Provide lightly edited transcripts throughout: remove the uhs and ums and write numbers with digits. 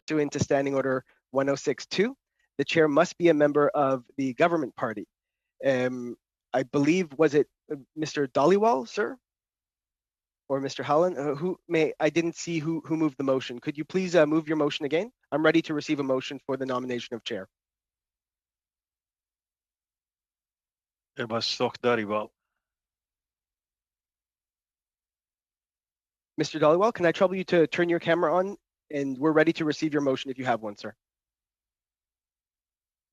Pursuant to Standing Order 1062, the chair must be a member of the government party. I believe, was it Mr. Dhaliwal, sir? Or Mr. Hallen? I didn't see who moved the motion. Could you please move your motion again? I'm ready to receive a motion for the nomination of chair. It was Dhaliwal. Mr. Dhaliwal, can I trouble you to turn your camera on? And we're ready to receive your motion if you have one, sir.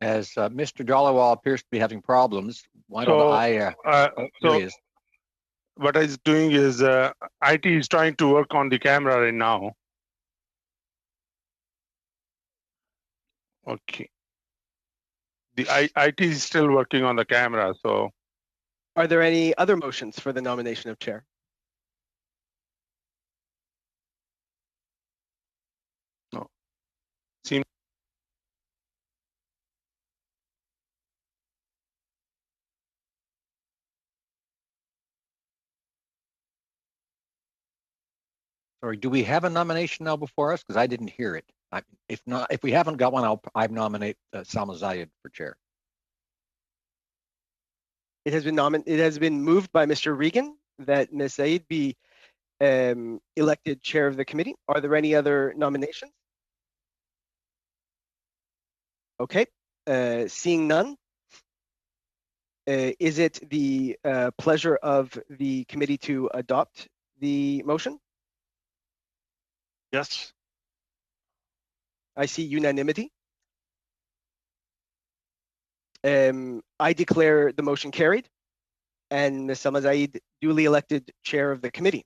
As Mr. Dhaliwal appears to be having problems, why don't I? What I is doing is IT is trying to work on the camera right now. Okay. The IT is still working on the camera, so. Are there any other motions for the nomination of chair? No. Sorry, do we have a nomination now before us? Because I didn't hear it. If not, if we haven't got one, I nominate Salma Zayed for chair. It has been moved by Mr. Regan that Ms. Zayed be elected chair of the committee. Are there any other nominations? Okay, seeing none, is it the pleasure of the committee to adopt the motion? Yes. I see unanimity. I declare the motion carried and Ms. Salma Zayed duly elected chair of the committee.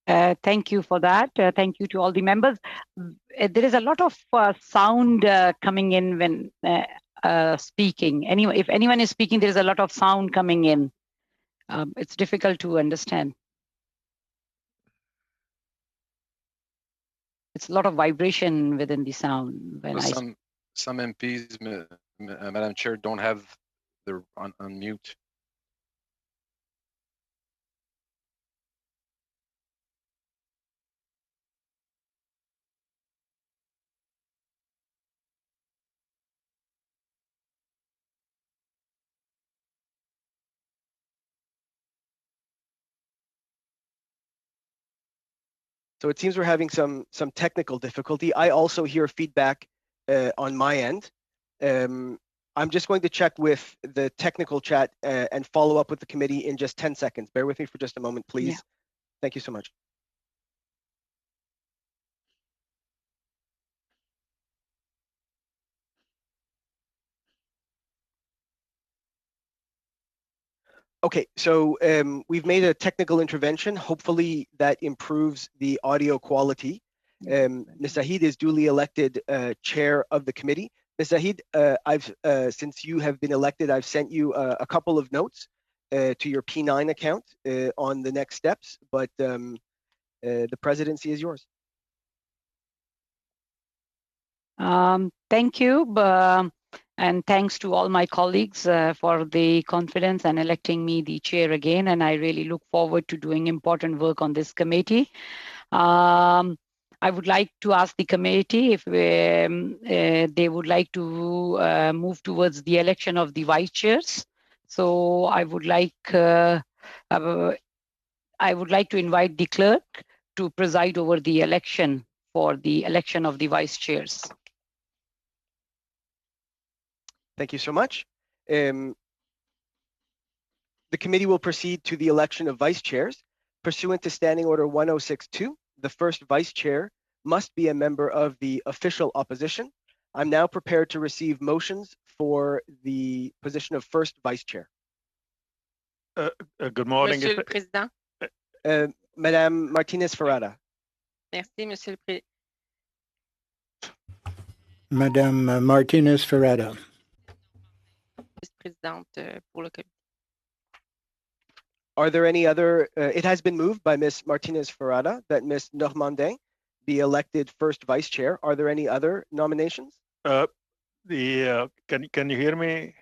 Thank you for that. Thank you to all the members. There is a lot of sound coming in when speaking. Anyway, if anyone is speaking, there is a lot of sound coming in. It's difficult to understand. It's a lot of vibration within the sound. When some MPs, Madam Chair, don't have their on mute. So it seems we're having some technical difficulty. I also hear feedback on my end. I'm just going to check with the technical chat and follow up with the committee in just 10 seconds. Bear with me for just a moment, please. Yeah. Thank you so much. Okay, so we've made a technical intervention. Hopefully that improves the audio quality. Ms. Zayed is duly elected chair of the committee. Ms. Zayed, since you have been elected, I've sent you a couple of notes to your P9 account on the next steps, but the presidency is yours. Thank you. And thanks to all my colleagues for the confidence and electing me the chair again. And I really look forward to doing important work on this committee. I would like to ask the committee if they would like to move towards the election of the vice chairs. So I would like to invite the clerk to preside over the election for the election of the vice chairs. Thank you so much. The committee will proceed to the election of vice chairs. Pursuant to Standing Order 1062, the first vice chair must be a member of the official opposition. I'm now prepared to receive motions for the position of first vice chair. Good morning. Monsieur le Président. Madame Martinez-Ferrada. Merci, Monsieur le Président. Madame Martinez-Ferrada. Vice-présidente pour le comité. Are there any other, it has been moved by Ms. Martinez-Ferrada that Ms. Normandin be elected first vice chair. Are there any other nominations? Can you hear me?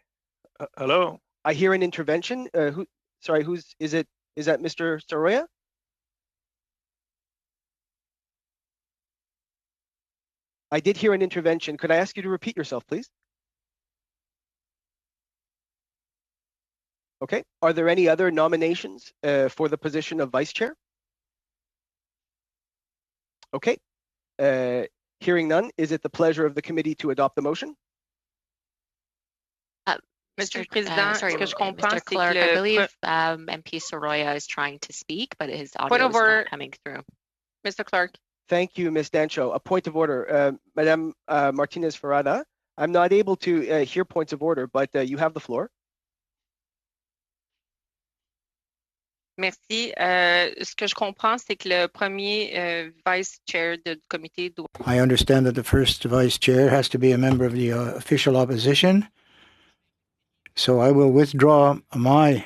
Hello? I hear an intervention. Is that Mr. Soroya? I did hear an intervention. Could I ask you to repeat yourself, please? Okay. Are there any other nominations for the position of vice chair? Okay. Hearing none, is it the pleasure of the committee to adopt the motion? Monsieur le Président, Sorry, ce que je comprends, Mr. c'est que Clerk, I le believe MP Soroya is trying to speak, but his Point audio of is order. not coming through. Mr. Clerk. Thank you, Ms. Dancho. A point of order. Madame Martinez-Ferrada, I'm not able to hear points of order, but you have the floor. Merci. Ce que je comprends, c'est que le premier vice chair du comité doit. I understand that the first vice chair has to be a member of the official opposition. So I will withdraw my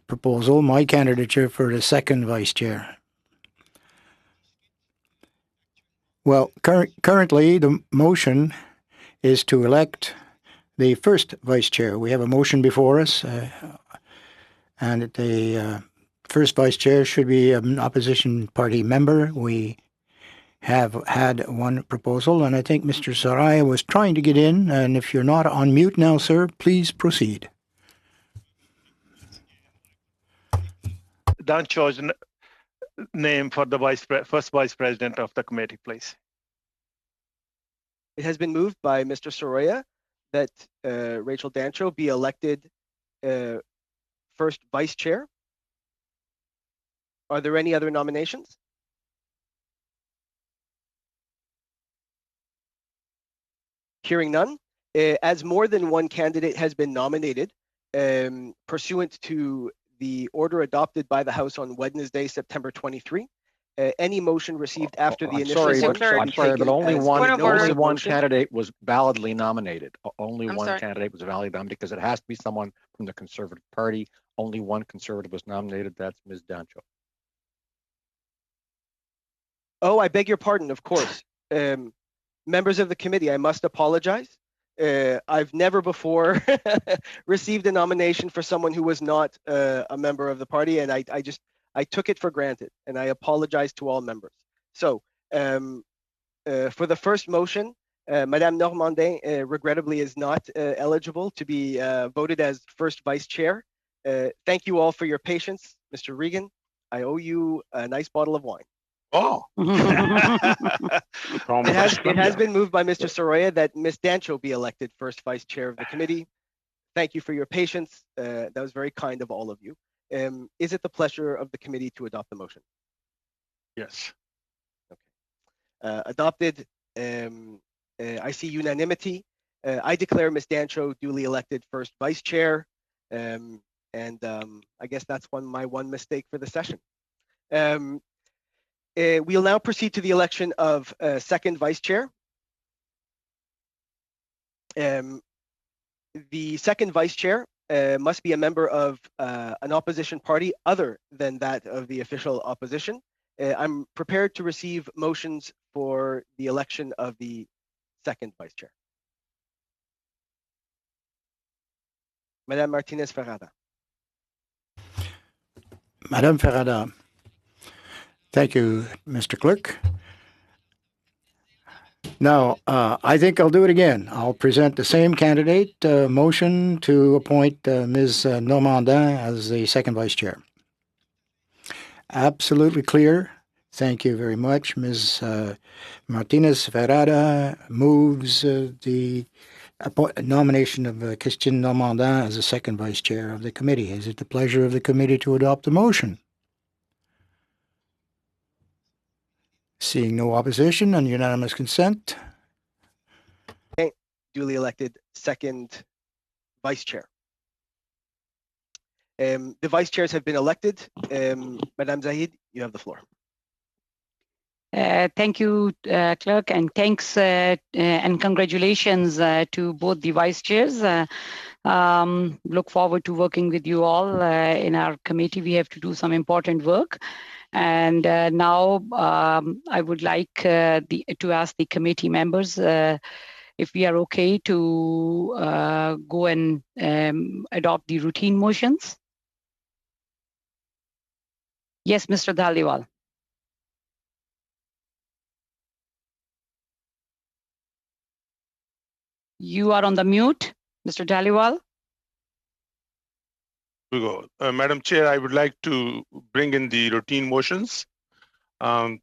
proposal, my candidature for the second vice chair. Well, currently the motion is to elect the first vice chair. We have a motion before us, and the first vice chair should be an opposition party member. We have had one proposal, and I think Mr. Saraya was trying to get in, and if you're not on mute now, sir, please proceed. Dancho's name for the first vice president of the committee, please. It has been moved by Mr. Soroya that Rachel Dancho be elected first vice chair. Are there any other nominations? Hearing none, as more than one candidate has been nominated, pursuant to the order adopted by the House on Wednesday, September 23, any motion received after the initial Sorry, vote but, shall be I'm sorry, but taken only as one, a notice of one motion. candidate was validly nominated. Only I'm one sorry. candidate was validly nominated because it has to be someone from the Conservative Party. Only one Conservative was nominated. That's Ms. Dancho. Oh, I beg your pardon, of course. Members of the committee, I must apologize. I've never before received a nomination for someone who was not a member of the party, and I took it for granted, and I apologize to all members. So, for the first motion, Madame Normandin regrettably is not eligible to be voted as first vice chair. Thank you all for your patience. Mr. Regan, I owe you a nice bottle of wine. Oh. It has been moved by Mr. Soroya that Ms. Dancho be elected first vice chair of the committee. Thank you for your patience. That was very kind of all of you. Is it the pleasure of the committee to adopt the motion? Yes. Okay. Adopted. I see unanimity. I declare Ms. Dancho duly elected first vice chair. I guess that's my one mistake for the session. We'll now proceed to the election of second vice chair. The second vice chair must be a member of an opposition party other than that of the official opposition. I'm prepared to receive motions for the election of the second vice chair. Madame Martinez-Ferrada. Madame Ferrada. Thank you, Mr. Clerk. Now, I think I'll do it again. I'll present the same candidate motion to appoint Ms. Normandin as the second vice chair. Absolutely clear. Thank you very much. Ms. Martinez-Ferrada moves the nomination of Christine Normandin as the second vice chair of the committee. Is it the pleasure of the committee to adopt the motion? Seeing no opposition and unanimous consent. Okay. Duly elected second vice chair. The vice chairs have been elected. Madame Zahid, you have the floor. Thank you, Clerk, and thanks and congratulations to both the vice chairs. Look forward to working with you all in our committee. We have to do some important work. And now I would like to ask the committee members if we are okay to go and adopt the routine motions. Yes, Mr. Dhaliwal. You are on the mute, Mr. Dhaliwal. We go. Madam Chair, I would like to bring in the routine motions. The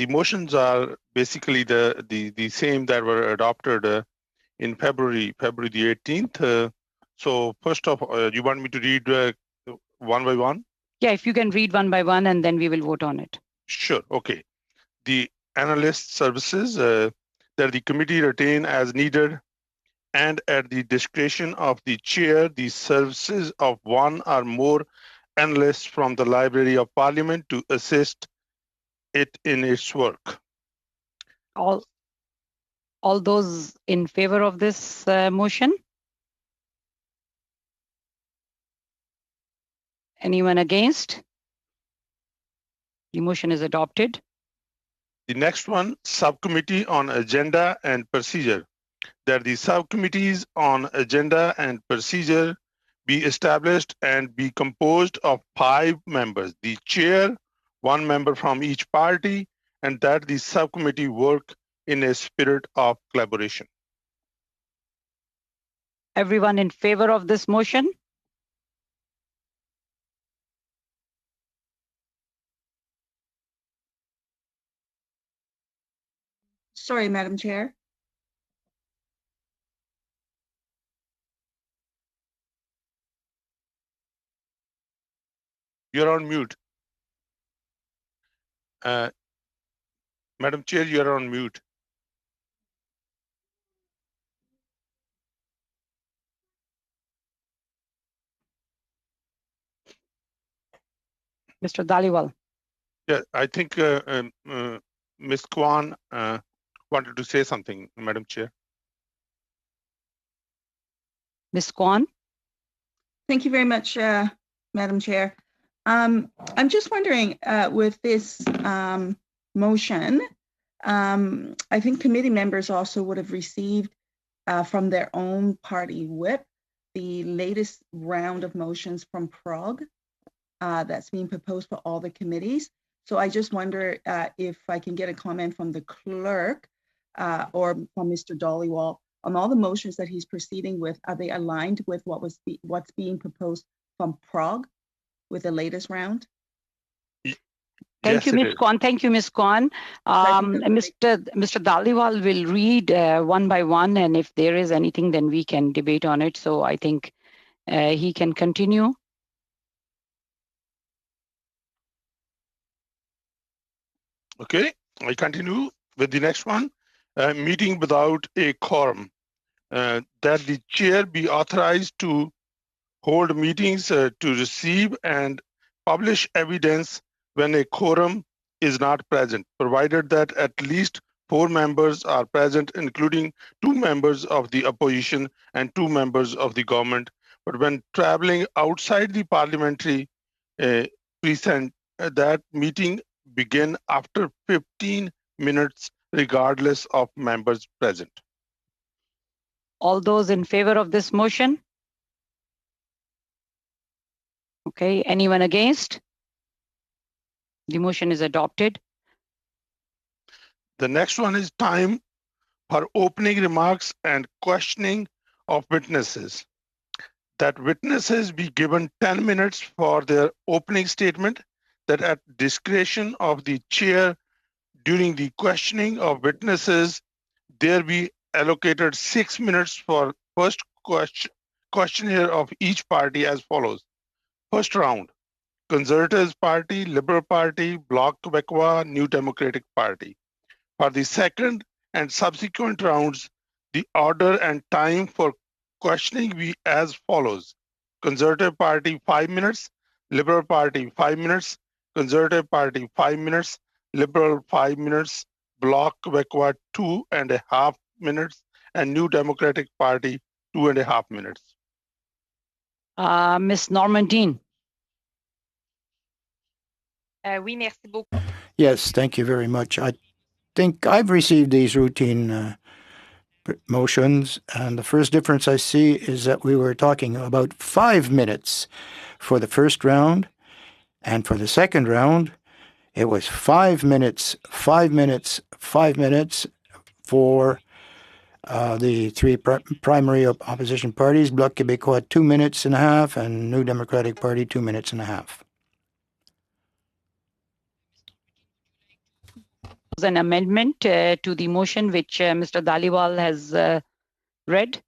motions are basically the same that were adopted in February the 18th. So first off, you want me to read one by one? Yeah, if you can read one by one, and then we will vote on it. Sure. Okay. The analyst services that the committee retain as needed and at the discretion of the chair, the services of one or more analysts from the Library of Parliament to assist it in its work. All those in favor of this motion? Anyone against? The motion is adopted. The next one, Subcommittee on Agenda and Procedure, that the subcommittees on agenda and procedure be established and be composed of 5 members, the chair, 1 member from each party, and that the subcommittee work in a spirit of collaboration. Everyone in favor of this motion? Sorry, Madam Chair. You're on mute. Madam Chair, you're on mute. Mr. Dhaliwal. Yeah, I think Ms. Kwan wanted to say something, Madam Chair. Ms. Kwan. Thank you very much, Madam Chair. I'm just wondering, with this motion, I think committee members also would have received from their own party whip the latest round of motions from Prague that's being proposed for all the committees. So I just wonder if I can get a comment from the clerk or from Mr. Dhaliwal on all the motions that he's proceeding with. Are they aligned with what's being proposed from Prague with the latest round? Thank you, Ms. Kwan. Thank you, Ms. Kwan. Mr. Dhaliwal will read one by one, and if there is anything, then we can debate on it. So I think he can continue. Okay, I continue with the next one. Meeting without a quorum. That the chair be authorized to hold meetings to receive and publish evidence when a quorum is not present, provided that at least 4 members are present, including 2 members of the opposition and 2 members of the government. But when traveling outside the parliamentary precinct, that meeting begin after 15 minutes, regardless of members present. All those in favor of this motion? Okay, anyone against? The motion is adopted. The next one is time for opening remarks and questioning of witnesses. That witnesses be given 10 minutes for their opening statement, that at discretion of the chair during the questioning of witnesses, there be allocated 6 minutes for first questionnaire of each party as follows. First round, Conservatives Party, Liberal Party, Bloc Québécois, New Democratic Party. For the second and subsequent rounds, the order and time for questioning be as follows. Conservative Party 5 minutes, Liberal Party 5 minutes, Conservative Party 5 minutes, Liberal 5 minutes, Bloc Québécois 2.5 minutes, and New Democratic Party 2.5 minutes. Ms. Normandine. Oui, merci beaucoup. Yes, thank you very much. I think I've received these routine motions, and the first difference I see is that we were talking about 5 minutes for the first round, and for the second round, it was 5 minutes, 5 minutes, 5 minutes for the three primary opposition parties, Bloc Québécois 2 minutes and a half, and New Democratic Party 2 minutes and a half. An amendment to the motion which Mr. Dhaliwal has read.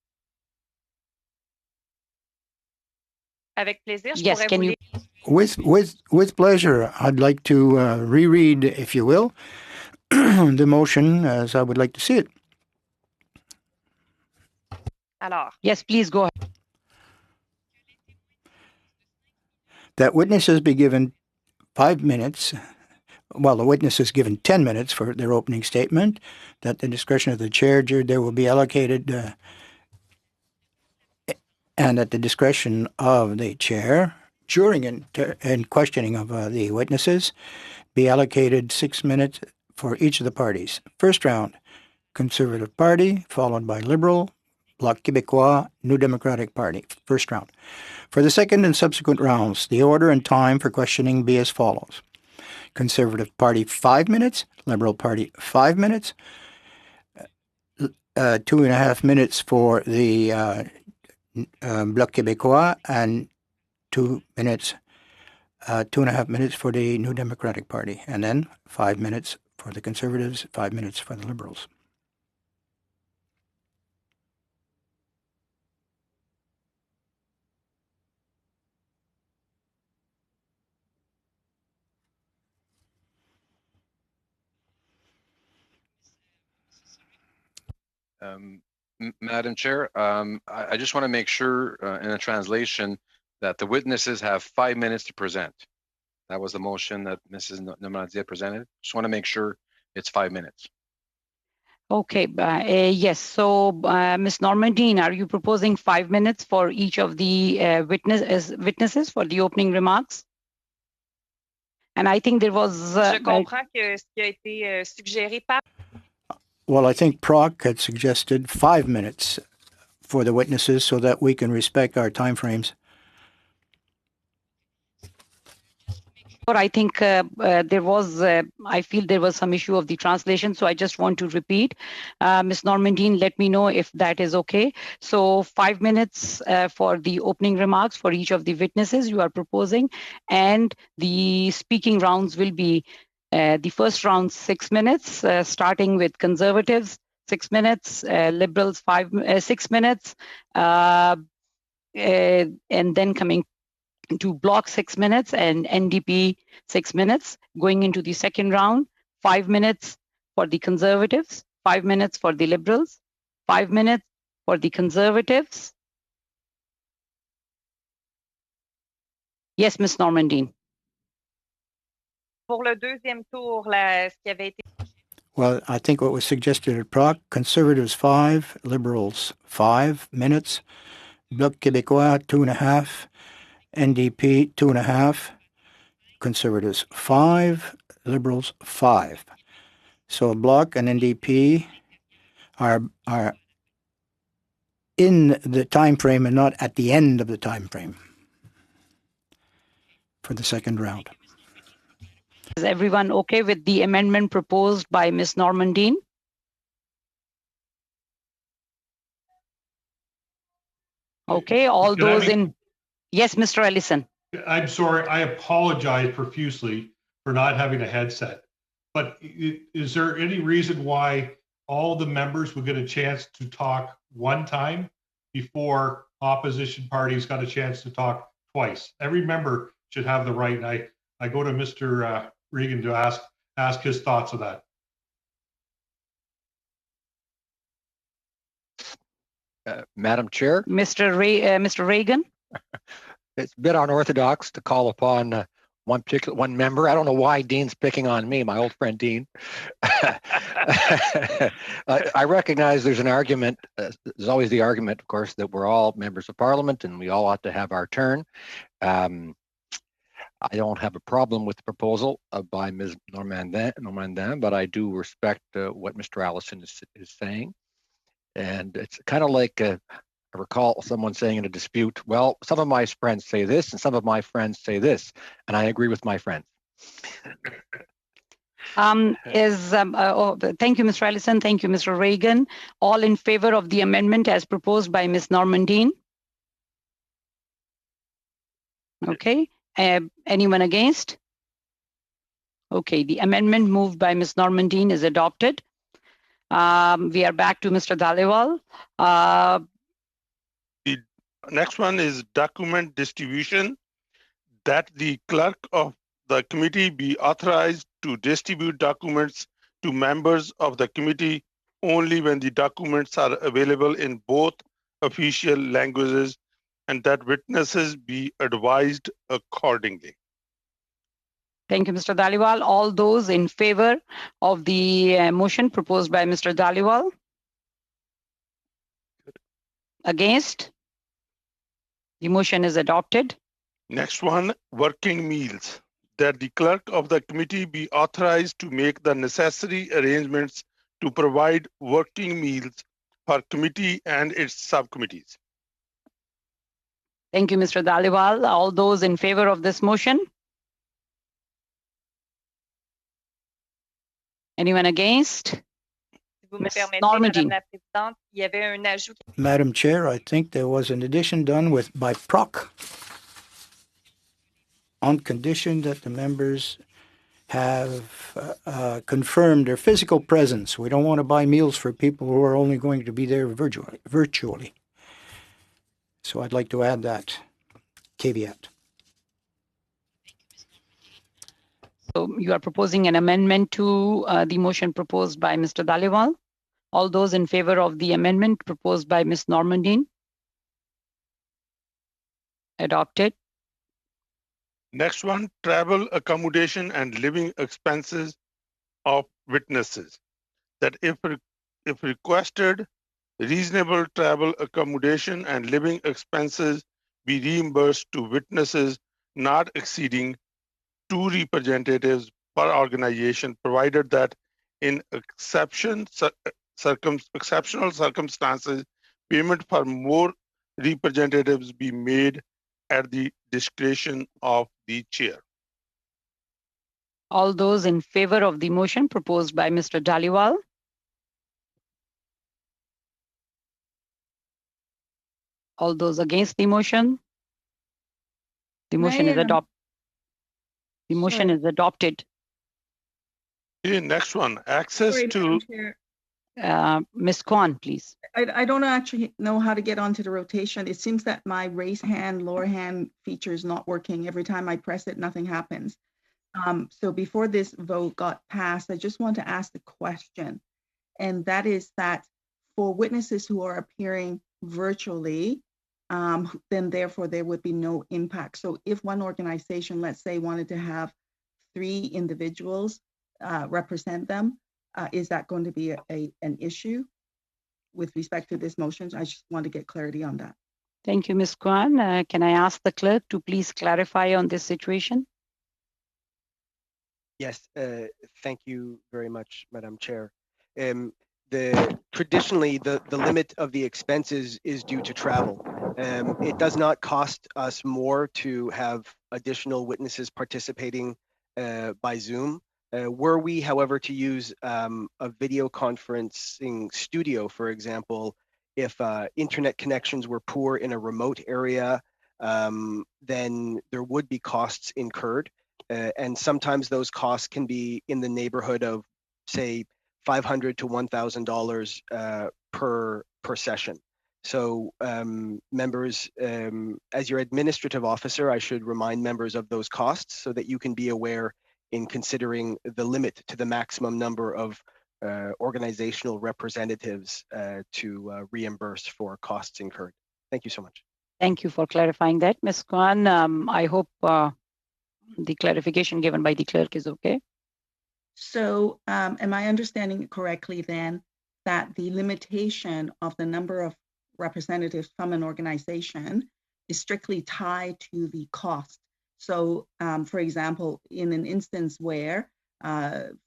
Avec plaisir, je Yes, pourrais can vous you? With pleasure, I'd like to reread, if you will, the motion as I would like to see it. Alors, Yes, please go ahead. That witnesses be given 5 minutes. Well, the witness is given 10 minutes for their opening statement. That the discretion of the chair, there will be allocated, and at the discretion of the chair, during and questioning of the witnesses, be allocated 6 minutes for each of the parties. First round, Conservative Party, followed by Liberal, Bloc Québécois, New Democratic Party. First round. For the second and subsequent rounds, the order and time for questioning be as follows. Conservative Party 5 minutes, Liberal Party 5 minutes, 2.5 minutes for the Bloc Québécois, and 2 minutes, 2.5 minutes for the New Democratic Party, and then 5 minutes for the Conservatives, 5 minutes for the Liberals. Madam Chair, I just want to make sure in the translation that the witnesses have 5 minutes to present. That was the motion that Mrs. Namandia presented. Just want to make sure it's 5 minutes. Okay, yes. So, Ms. Normandine, are you proposing 5 minutes for each of the witnesses for the opening remarks? And I think there was... je comprends que ce qui a été suggéré par... Well, I think Proc had suggested 5 minutes for the witnesses so that we can respect our timeframes. But I think there was, I feel there was some issue of the translation, so I just want to repeat. Ms. Normandine, let me know if that is okay. So 5 minutes for the opening remarks for each of the witnesses you are proposing, and the speaking rounds will be the first round 6 minutes, starting with Conservatives 6 minutes, Liberals 6 minutes, and then coming to Bloc 6 minutes and NDP 6 minutes. Going into the second round, 5 minutes for the Conservatives, 5 minutes for the Liberals, 5 minutes for the Conservatives. Yes, Ms. Normandine. Pour le deuxième tour, ce qui avait été... Well, I think what was suggested at Proc, Conservatives 5, Liberals 5 minutes, Bloc Québécois 2.5, NDP 2.5, Conservatives 5, Liberals 5. So Bloc and NDP are in the time frame and not at the end of the time frame for the second round. Is everyone okay with the amendment proposed by Ms. Normandine? Okay, all those in... Yes, Mr. Ellison. I'm sorry, I apologize profusely for not having a headset. But is there any reason why all the members would get a chance to talk one time before opposition parties got a chance to talk twice? Every member should have the right, and I go to Mr. Regan to ask his thoughts of that. Madam Chair? Mr. Regan? It's a bit unorthodox to call upon one member. I don't know why Dean's picking on me, my old friend Dean. I recognize there's an argument. There's always the argument, of course, that we're all members of Parliament and we all ought to have our turn. I don't have a problem with the proposal by Ms. Normandin, but I do respect what Mr. Allison is saying. And it's kind of like I recall someone saying in a dispute, well, some of my friends say this and some of my friends say this, and I agree with my friends. Thank you, Mr. Allison. Thank you, Mr. Reagan. All in favor of the amendment as proposed by Ms. Normandin? Okay. Anyone against? Okay, the amendment moved by Ms. Normandin is adopted. We are back to Mr. Dhaliwal. The next one is document distribution, that the clerk of the committee be authorized to distribute documents to members of the committee only when the documents are available in both official languages, and that witnesses be advised accordingly. Thank you, Mr. Dhaliwal. All those in favor of the motion proposed by Mr. Dhaliwal? Against? The motion is adopted. Next one, working meals, that the clerk of the committee be authorized to make the necessary arrangements to provide working meals for committee and its subcommittees. Thank you, Mr. Dhaliwal. All those in favor of this motion? Anyone against? Ms. Normandin. Madam Chair, I think there was an addition done by proc on condition that the members have confirmed their physical presence. We don't want to buy meals for people who are only going to be there virtually. So I'd like to add that caveat. So you are proposing an amendment to the motion proposed by Mr. Dhaliwal. All those in favor of the amendment proposed by Ms. Normandin? Adopted. Next one, travel, accommodation, and living expenses of witnesses. That if requested, reasonable travel, accommodation, and living expenses be reimbursed to witnesses not exceeding 2 representatives per organization, provided that in exceptional circumstances, payment for more representatives be made at the discretion of the chair. All those in favor of the motion proposed by Mr. Dhaliwal? All those against the motion? The motion is adopted. The motion is adopted. Okay, next one, access to. Ms. Kwan, please. I don't actually know how to get onto the rotation. It seems that my raise hand, lower hand feature is not working. Every time I press it, nothing happens. So before this vote got passed, I just want to ask the question, and that is that for witnesses who are appearing virtually, then therefore there would be no impact. So if one organization, let's say, wanted to have 3 individuals represent them, is that going to be an issue with respect to this motion? I just want to get clarity on that. Thank you, Ms. Kwan. Can I ask the clerk to please clarify on this situation? Yes, thank you very much, Madam Chair. Traditionally, the limit of the expenses is due to travel. It does not cost us more to have additional witnesses participating by Zoom. Were we, however, to use a video conferencing studio, for example, if internet connections were poor in a remote area, then there would be costs incurred. And sometimes those costs can be in the neighborhood of, say, $500 to $1,000 per session. So members, as your administrative officer, I should remind members of those costs so that you can be aware in considering the limit to the maximum number of organizational representatives to reimburse for costs incurred. Thank you so much. Thank you for clarifying that, Ms. Kwan. I hope the clarification given by the clerk is okay. So am I understanding it correctly then that the limitation of the number of representatives from an organization is strictly tied to the cost? So, for example, in an instance where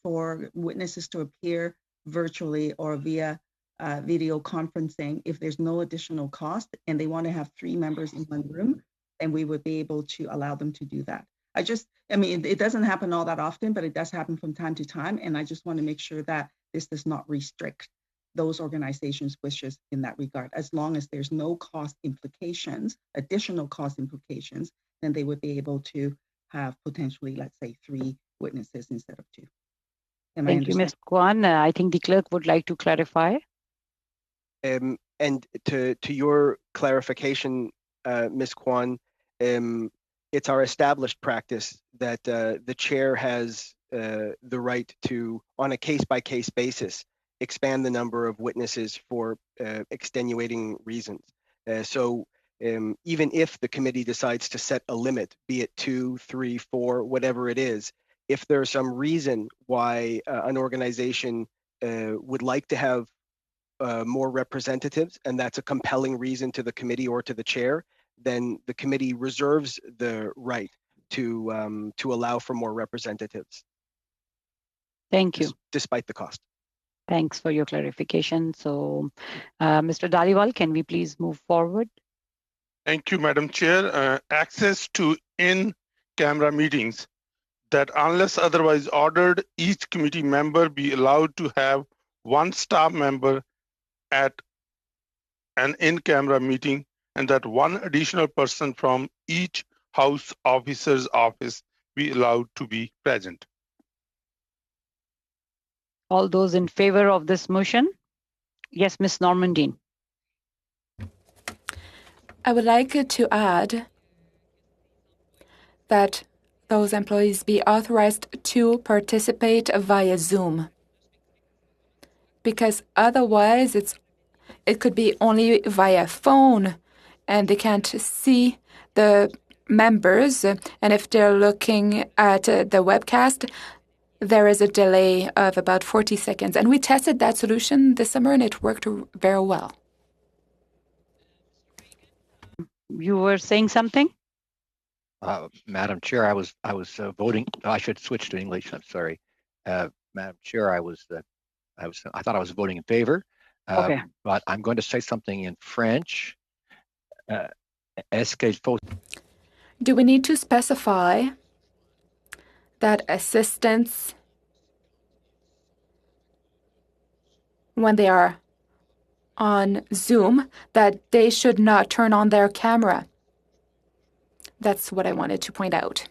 for witnesses to appear virtually or via video conferencing, if there's no additional cost and they want to have 3 members in one room, then we would be able to allow them to do that. I mean, it doesn't happen all that often, but it does happen from time to time. And I just want to make sure that this does not restrict those organizations' wishes in that regard. As long as there's no cost implications, additional cost implications, then they would be able to have potentially, let's say, 3 witnesses instead of 2. Thank you, Ms. Kwan. I think the clerk would like to clarify. And to your clarification, Ms. Kwan, it's our established practice that the chair has the right to, on a case-by-case basis, expand the number of witnesses for extenuating reasons. So even if the committee decides to set a limit, be it 2, 3, 4, whatever it is, if there's some reason why an organization would like to have more representatives, and that's a compelling reason to the committee or to the chair, then the committee reserves the right to allow for more representatives. Thank you. Despite the cost. Thanks for your clarification. So, Mr. Dhaliwal, can we please move forward? Thank you, Madam Chair. Access to in-camera meetings, that unless otherwise ordered, each committee member be allowed to have 1 staff member at an in-camera meeting, and that 1 additional person from each House officer's office be allowed to be present. All those in favor of this motion? Yes, Ms. Normandine. I would like to add that those employees be authorized to participate via Zoom, because otherwise it could be only via phone and they can't see the members, and if they're looking at the webcast, there is a delay of about 40 seconds. And we tested that solution this summer and it worked very well. You were saying something? Madam Chair, I was voting. I should switch to English. I'm sorry, Madam Chair. I thought I was voting in favor. Okay. But I'm going to say something in French. Do we need to specify that assistants, when they are on Zoom, that they should not turn on their camera? That's what I wanted to point out.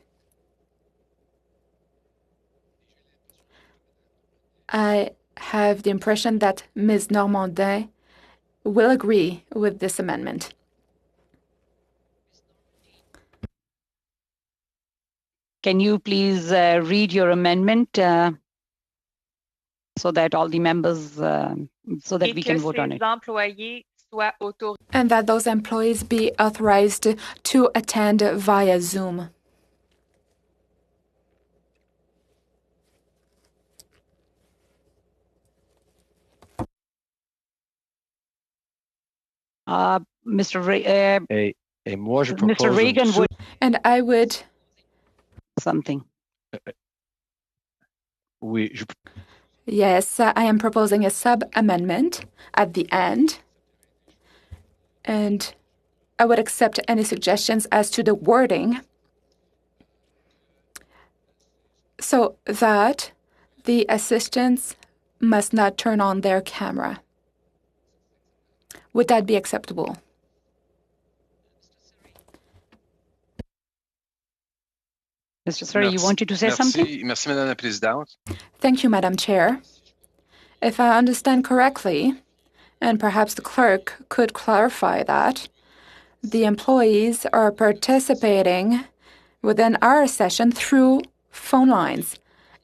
I have the impression that Ms. Normandin will agree with this amendment. Can you please read your amendment so that all the members, so that we can vote on it? And that those employees be authorized to attend via Zoom. Mr. Mr. Reagan would. And I would. Something. Yes, I am proposing a sub-amendment at the end. And I would accept any suggestions as to the wording so that the assistants must not turn on their camera. Would that be acceptable? Mr. Sir, you wanted to say something? Merci, Madame la Présidente. Thank you, Madam Chair. If I understand correctly, and perhaps the clerk could clarify that, the employees are participating within our session through phone lines.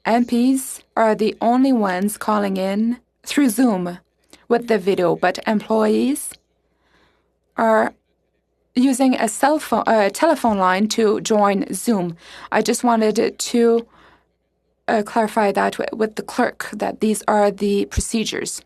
MPs are the only ones calling in through Zoom with the video, but employees are using a telephone line to join Zoom. I just wanted to clarify that with the clerk, that these are the procedures.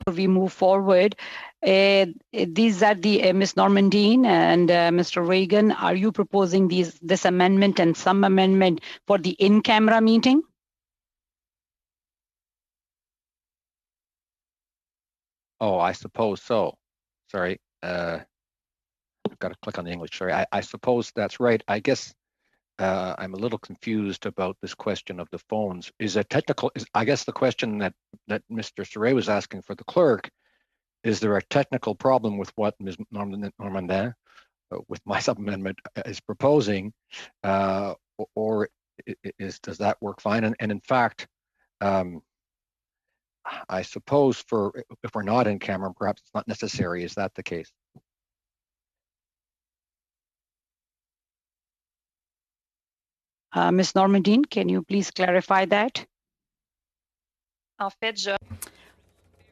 we move forward, these are the Ms. Normandine and Mr. Reagan. Are you proposing this amendment and some amendment for the in-camera meeting? Oh, I suppose so. Sorry, I've got to click on the English. Sorry, I suppose that's right. I guess I'm a little confused about this question of the phones. Is a technical? I guess the question that Mr. Saray was asking for the clerk, is there a technical problem with what Ms. Normandin, with my sub-amendment, is proposing, or does that work fine? And in fact, I suppose if we're not in camera, perhaps it's not necessary. Is that the case? Ms. Normandine, can you please clarify that?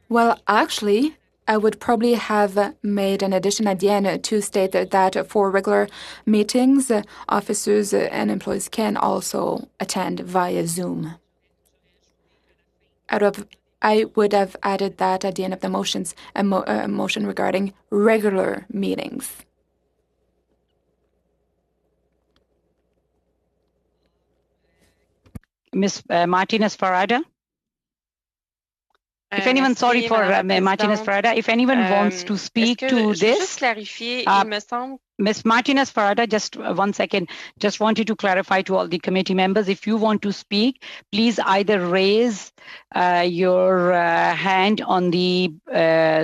Well, actually, I would probably have made an addition at the end to state that for regular meetings, officers and employees can also attend via Zoom. I would have added that at the end of the motions, a motion regarding regular meetings. Ms. Martinez-Farada? If anyone, sorry for Martinez-Farada, if anyone wants to speak to this, Ms. Martinez-Farada, just 1 second, just wanted to clarify to all the committee members, if you want to speak, please either raise your hand on the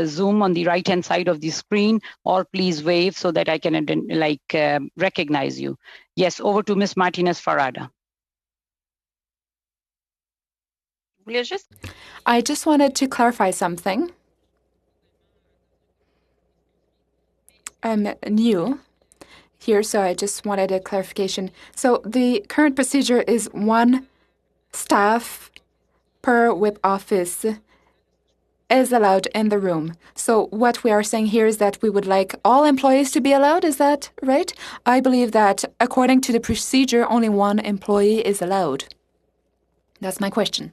Zoom on the right-hand side of the screen, or please wave so that I can recognize you. Yes, over to Ms. Martinez-Farada. I just wanted to clarify something. I'm new here, so I just wanted a clarification. So the current procedure is 1 staff per whip office is allowed in the room. So what we are saying here is that we would like all employees to be allowed. Is that right? I believe that according to the procedure, only 1 employee is allowed. That's my question.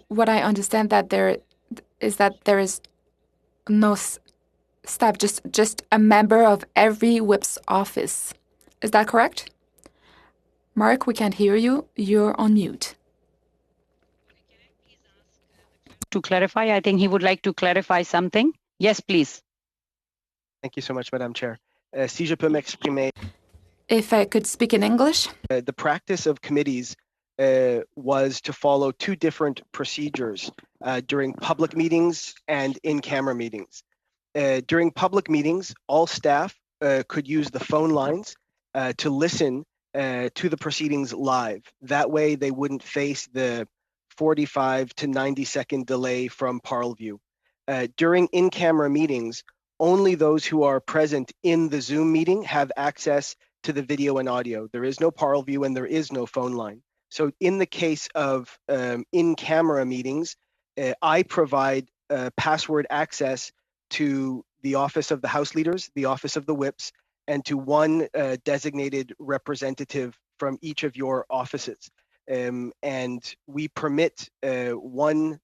What I understand that there is no staff, just a member of every whip's office. Is that correct? Mark, we can't hear you. You're on mute. To clarify, I think he would like to clarify something. Yes, please. Thank you so much, Madam Chair. Si je peux m'exprimer. If I could speak in English. The practice of committees was to follow 2 different procedures during public meetings and in-camera meetings. During public meetings, all staff could use the phone lines to listen to the proceedings live. That way, they wouldn't face the 45 to 90-second delay from ParlView. During in-camera meetings, only those who are present in the Zoom meeting have access to the video and audio. There is no ParlView and there is no phone line. So in the case of in-camera meetings, I provide password access to the Office of the House Leaders, the Office of the Whips, and to 1 designated representative from each of your offices. And we permit 1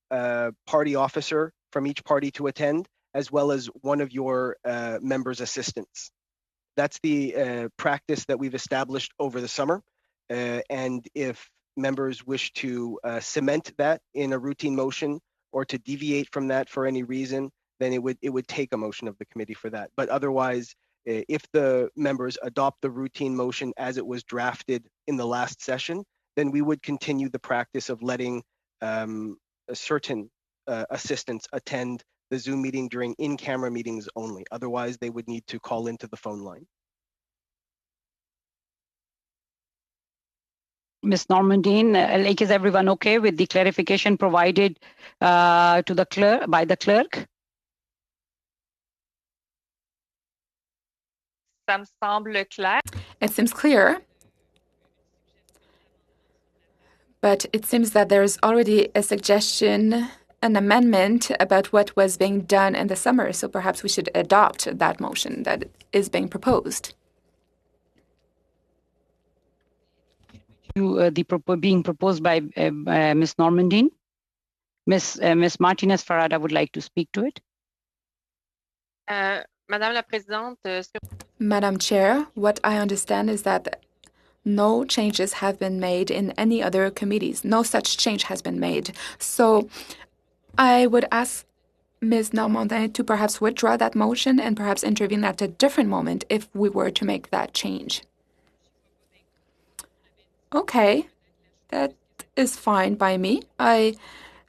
party officer from each party to attend, as well as 1 of your members' assistants. That's the practice that we've established over the summer. And if members wish to cement that in a routine motion or to deviate from that for any reason, then it would take a motion of the committee for that. But otherwise, if the members adopt the routine motion as it was drafted in the last session, then we would continue the practice of letting certain assistants attend the Zoom meeting during in-camera meetings only. Otherwise, they would need to call into the phone line. Ms. Normandine, is everyone okay with the clarification provided to the clerk by the clerk? It seems clear. But it seems that there's already a suggestion, an amendment about what was being done in the summer. So perhaps we should adopt that motion that is being proposed. Being proposed by Ms. Normandine. Ms. Martinez Farada would like to speak to it. Madame la Présidente, Madam Chair, what I understand is that no changes have been made in any other committees. No such change has been made. So I would ask Ms. Normandin to perhaps withdraw that motion and perhaps intervene at a different moment if we were to make that change. Okay, that is fine by me. I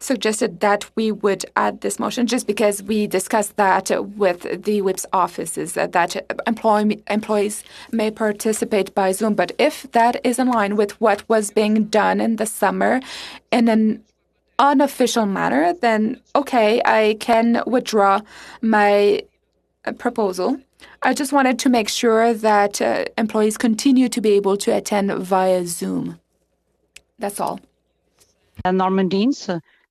suggested that we would add this motion just because we discussed that with the whip's offices, that employees may participate by Zoom. But if that is in line with what was being done in the summer in an unofficial manner, then okay, I can withdraw my proposal. I just wanted to make sure that employees continue to be able to attend via Zoom. That's all. Normandine,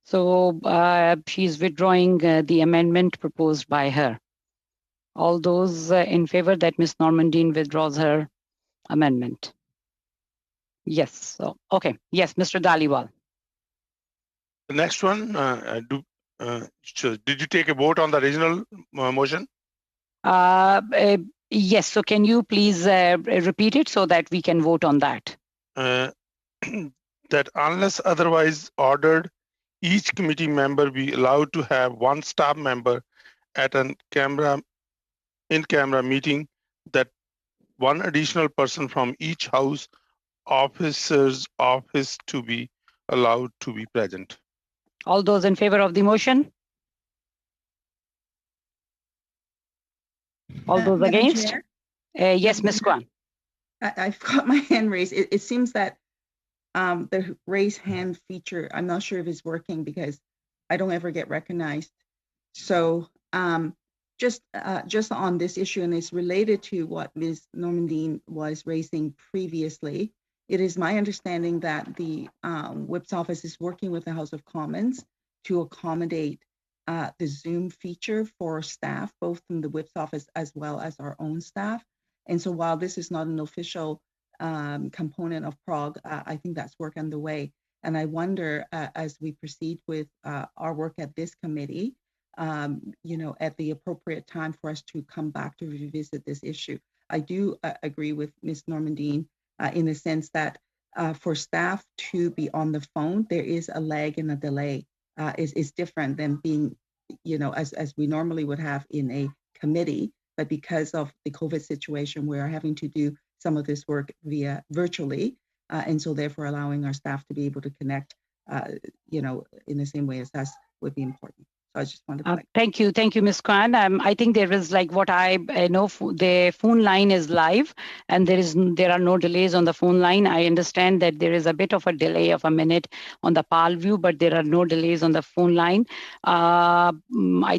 so she's withdrawing the amendment proposed by her. All those in favor that Ms. Normandine withdraws her amendment? Yes. So okay. Yes, Mr. Dhaliwal. The next one, so did you take a vote on the original motion? Yes. So can you please repeat it so that we can vote on that? That unless otherwise ordered, each committee member be allowed to have one staff member at an in-camera meeting, that one additional person from each house officer's office to be allowed to be present. All those in favor of the motion? All those Madam against? Chair? Yes, Ms. Kwan. I've got my hand raised. It seems that the raise hand feature, I'm not sure if it's working because I don't ever get recognized. So just on this issue, and it's related to what Ms. Normandine was raising previously, it is my understanding that the whip's office is working with the House of Commons to accommodate the Zoom feature for staff, both from the whip's office as well as our own staff. And so while this is not an official component of PROG, I think that's work underway. And I wonder, as we proceed with our work at this committee, at the appropriate time for us to come back to revisit this issue. I do agree with Ms. Normandine in the sense that for staff to be on the phone, there is a lag and a delay. Is different than being, as we normally would have in a committee, but because of the COVID situation, we are having to do some of this work via virtually, and so therefore allowing our staff to be able to connect, in the same way as us would be important. So I just wanted to thank you, Ms. Kwan. I think there is what I know. The phone line is live, and there are no delays on the phone line. I understand that there is a bit of a delay of a minute on the PAL view, but there are no delays on the phone line. I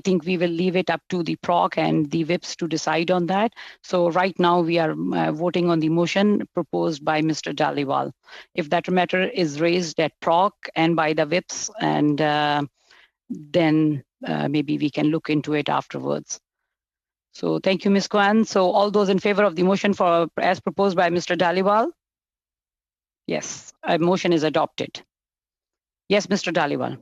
think we will leave it up to the PROC and the whips to decide on that. So right now we are voting on the motion proposed by Mr. Dhaliwal. If that matter is raised at PROC and by the whips, and then maybe we can look into it afterwards. So thank you, Ms. Kwan. So all those in favor of the motion as proposed by Mr. Dhaliwal? Yes, a motion is adopted. Yes, Mr. Dhaliwal.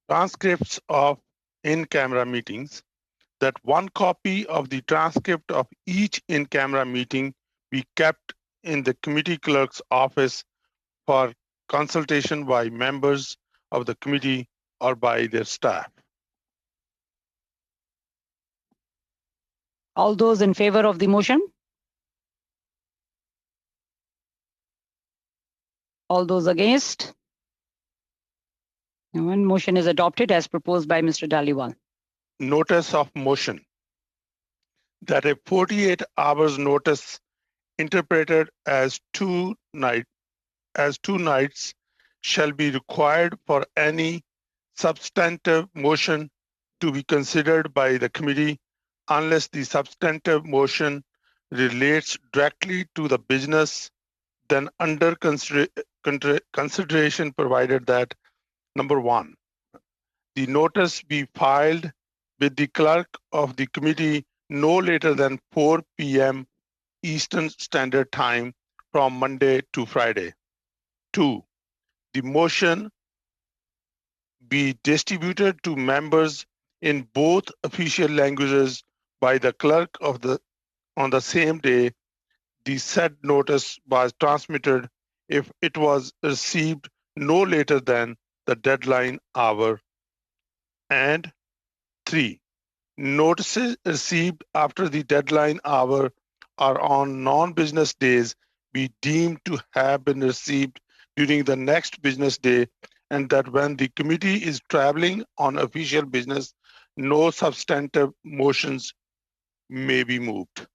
Transcripts of in-camera meetings, that one copy of the transcript of each in-camera meeting be kept in the committee clerk's office for consultation by members of the committee or by their staff. All those in favor of the motion? All those against? One motion is adopted as proposed by Mr. Dhaliwal. Notice of motion, that a 48 hours notice interpreted as two nights shall be required for any substantive motion to be considered by the committee unless the substantive motion relates directly to the business then under consideration, provided that, number one, the notice be filed with the clerk of the committee no later than 4 p.m. Eastern Standard Time from Monday to Friday. 2, the motion be distributed to members in both official languages by the clerk on the same day the said notice was transmitted if it was received no later than the deadline hour. And 3. Notices received after the deadline hour or on non-business days be deemed to have been received during the next business day, and that when the committee is traveling on official business, no substantive motions may be moved.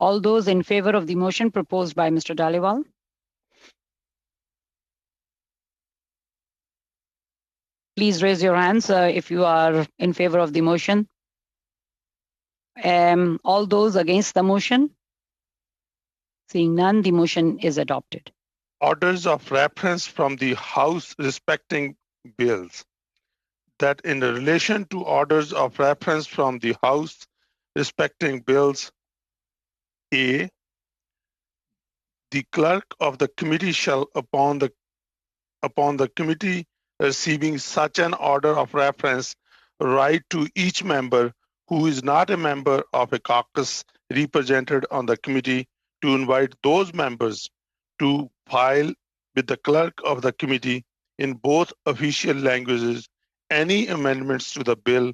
All those in favor of the motion proposed by Mr. Dhaliwal? Please raise your hands if you are in favor of the motion. All those against the motion? Seeing none, the motion is adopted. Orders of reference from the House respecting bills. That in relation to orders of reference from the House respecting bills, A, the clerk of the committee shall, upon the committee receiving such an order of reference, write to each member who is not a member of a caucus represented on the committee to invite those members to file with the clerk of the committee in both official languages any amendments to the bill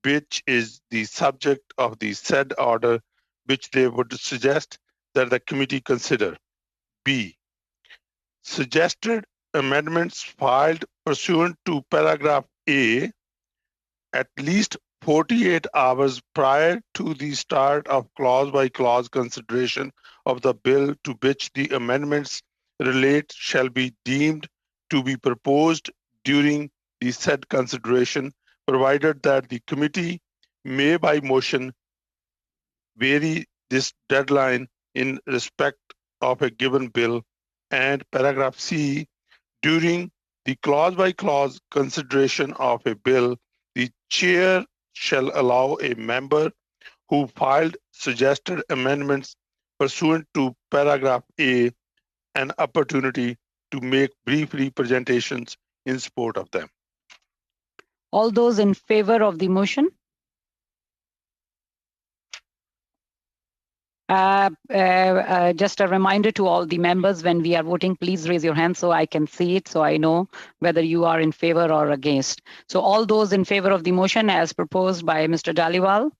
which is the subject of the said order which they would suggest that the committee consider. B. Suggested amendments filed pursuant to paragraph A at least 48 hours prior to the start of clause-by-clause consideration of the bill to which the amendments relate shall be deemed to be proposed during the said consideration, provided that the committee may by motion vary this deadline in respect of a given bill. And paragraph C, during the clause-by-clause consideration of a bill, the chair shall allow a member who filed suggested amendments pursuant to paragraph A an opportunity to make brief representations in support of them. All those in favor of the motion? Just a reminder to all the members, when we are voting, please raise your hand so I can see it, so I know whether you are in favor or against. So all those in favor of the motion as proposed by Mr. Dhaliwal?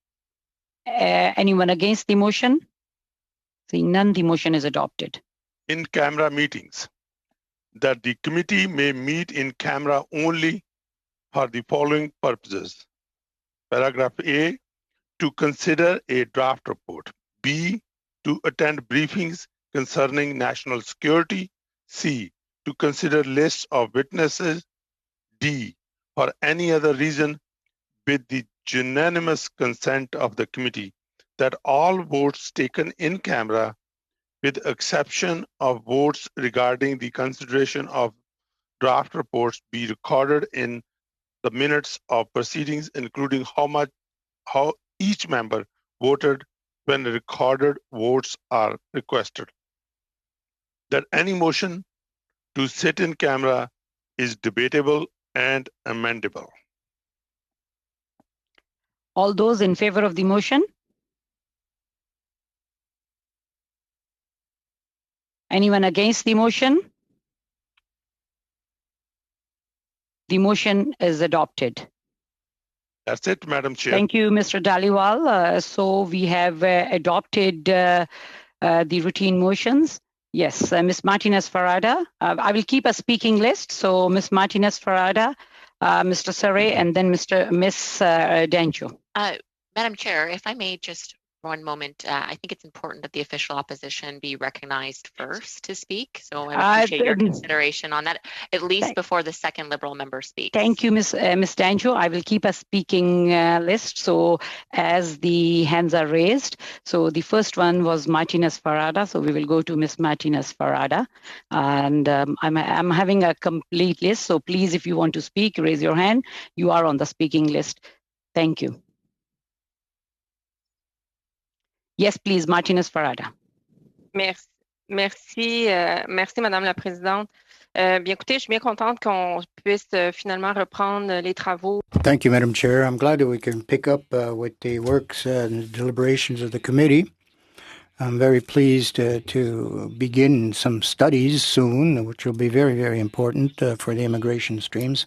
Anyone against the motion? Seeing none, the motion is adopted. In camera meetings, that the committee may meet in camera only for the following purposes. Paragraph A, to consider a draft report. B, to attend briefings concerning national security. C, to consider lists of witnesses. D, for any other reason with the unanimous consent of the committee, that all votes taken in camera, with exception of votes regarding the consideration of draft reports, be recorded in the minutes of proceedings, including how each member voted when recorded votes are requested. That any motion to sit in camera is debatable and amendable. All those in favor of the motion? Anyone against the motion? The motion is adopted. That's it, Madam Chair. Thank you, Mr. Dhaliwal. So we have adopted the routine motions. Yes, Ms. Martinez-Farada. I will keep a speaking list. So Ms. Martinez-Farada, Mr. Saray, and then Ms. Dancho. Madam Chair, if I may just one moment, I think it's important that the official opposition be recognized first to speak. So I appreciate your consideration on that, at least before the second Liberal member speaks. Thank you, Ms. Dancho. I will keep a speaking list. So as the hands are raised, so the first one was Martinez-Farada. So we will go to Ms. Martinez-Farada. And I'm having a complete list. So please, if you want to speak, raise your hand. You are on the speaking list. Thank you. Yes, please, Martinez-Farada. Merci, Madame la Présidente. Bien, écoutez, je suis bien contente qu'on puisse finalement reprendre les travaux. Thank you, Madam Chair. I'm glad that we can pick up with the works and the deliberations of the committee. I'm very pleased to begin some studies soon, which will be very, very important for the immigration streams.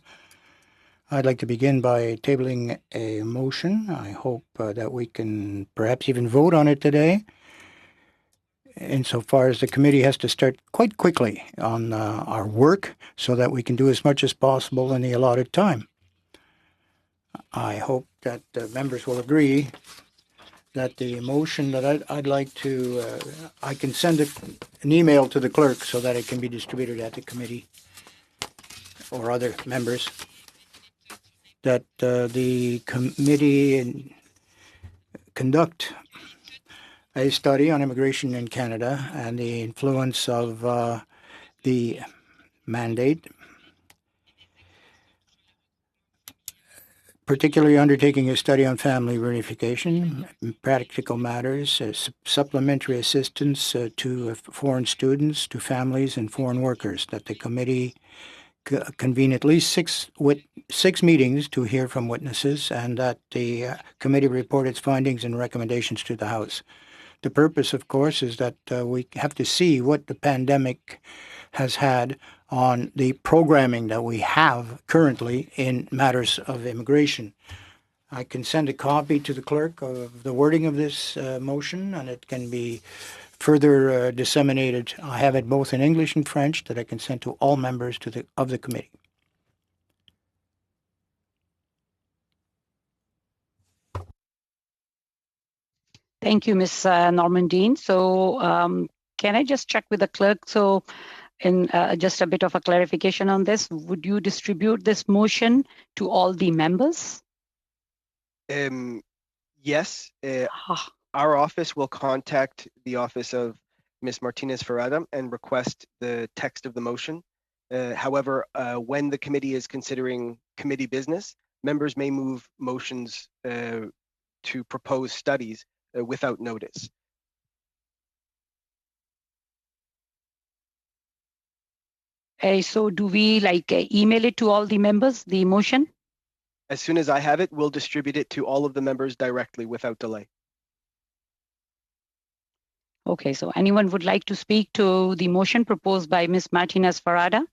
I'd like to begin by tabling a motion. I hope that we can perhaps even vote on it today, insofar as the committee has to start quite quickly on our work so that we can do as much as possible in the allotted time. I hope that members will agree that the motion that I'd like to, I can send an email to the clerk so that it can be distributed at the committee or other members, that the committee conduct a study on immigration in Canada and the influence of the mandate, particularly undertaking a study on family reunification, practical matters, supplementary assistance to foreign students, to families and foreign workers, that the committee convene at least six meetings to hear from witnesses, and that the committee report its findings and recommendations to the House. The purpose, of course, is that we have to see what the pandemic has had on the programming that we have currently in matters of immigration. I can send a copy to the clerk of the wording of this motion, and it can be further disseminated. I have it both in English and French that I can send to all members of the committee. Thank you, Ms. Normandine. So can I just check with the clerk? So in just a bit of a clarification on this, would you distribute this motion to all the members? Yes. Our office will contact the office of Ms. Martinez-Ferrada and request the text of the motion. However, when the committee is considering committee business, members may move motions to propose studies without notice. So do we email it to all the members, the motion? As soon as I have it, we'll distribute it to all of the members directly without delay. Okay, so anyone would like to speak to the motion proposed by Ms. Martinez-Ferrada?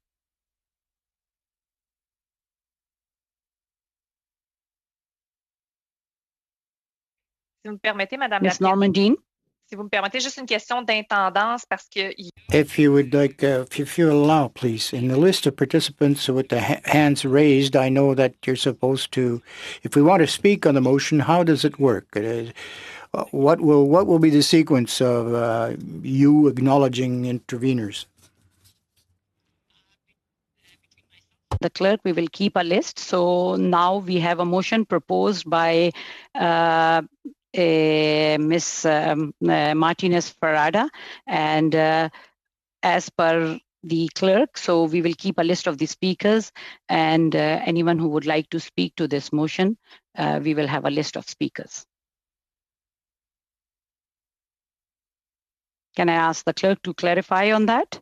Si vous me permettez, Madame Ms. Normandine? Si vous me permettez, juste une question d'intendance parce que... If you would like, if you allow, please, in the list of participants with the hands raised, I know that you're supposed to, if we want to speak on the motion, how does it work? What will be the sequence of you acknowledging interveners? The clerk, we will keep a list. So now we have a motion proposed by Ms. Martinez-Ferrada, and as per the clerk, so we will keep a list of the speakers, and anyone who would like to speak to this motion, we will have a list of speakers. Can I ask the clerk to clarify on that?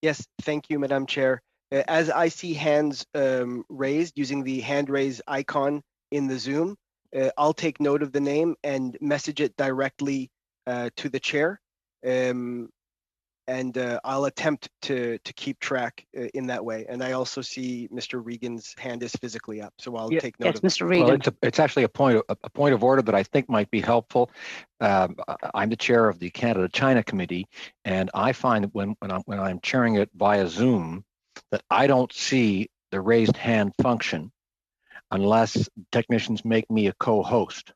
Yes, thank you, Madam Chair. As I see hands raised using the hand raise icon in the Zoom, I'll take note of the name and message it directly to the chair. And I'll attempt to keep track in that way. And I also see Mr. Regan's hand is physically up, so I'll take note of it. Yes, Mr. Regan. Well, it's actually a point of order that I think might be helpful. I'm the chair of the Canada-China Committee, and I find that when I'm chairing it via Zoom, that I don't see the raised hand function unless technicians make me a co-host.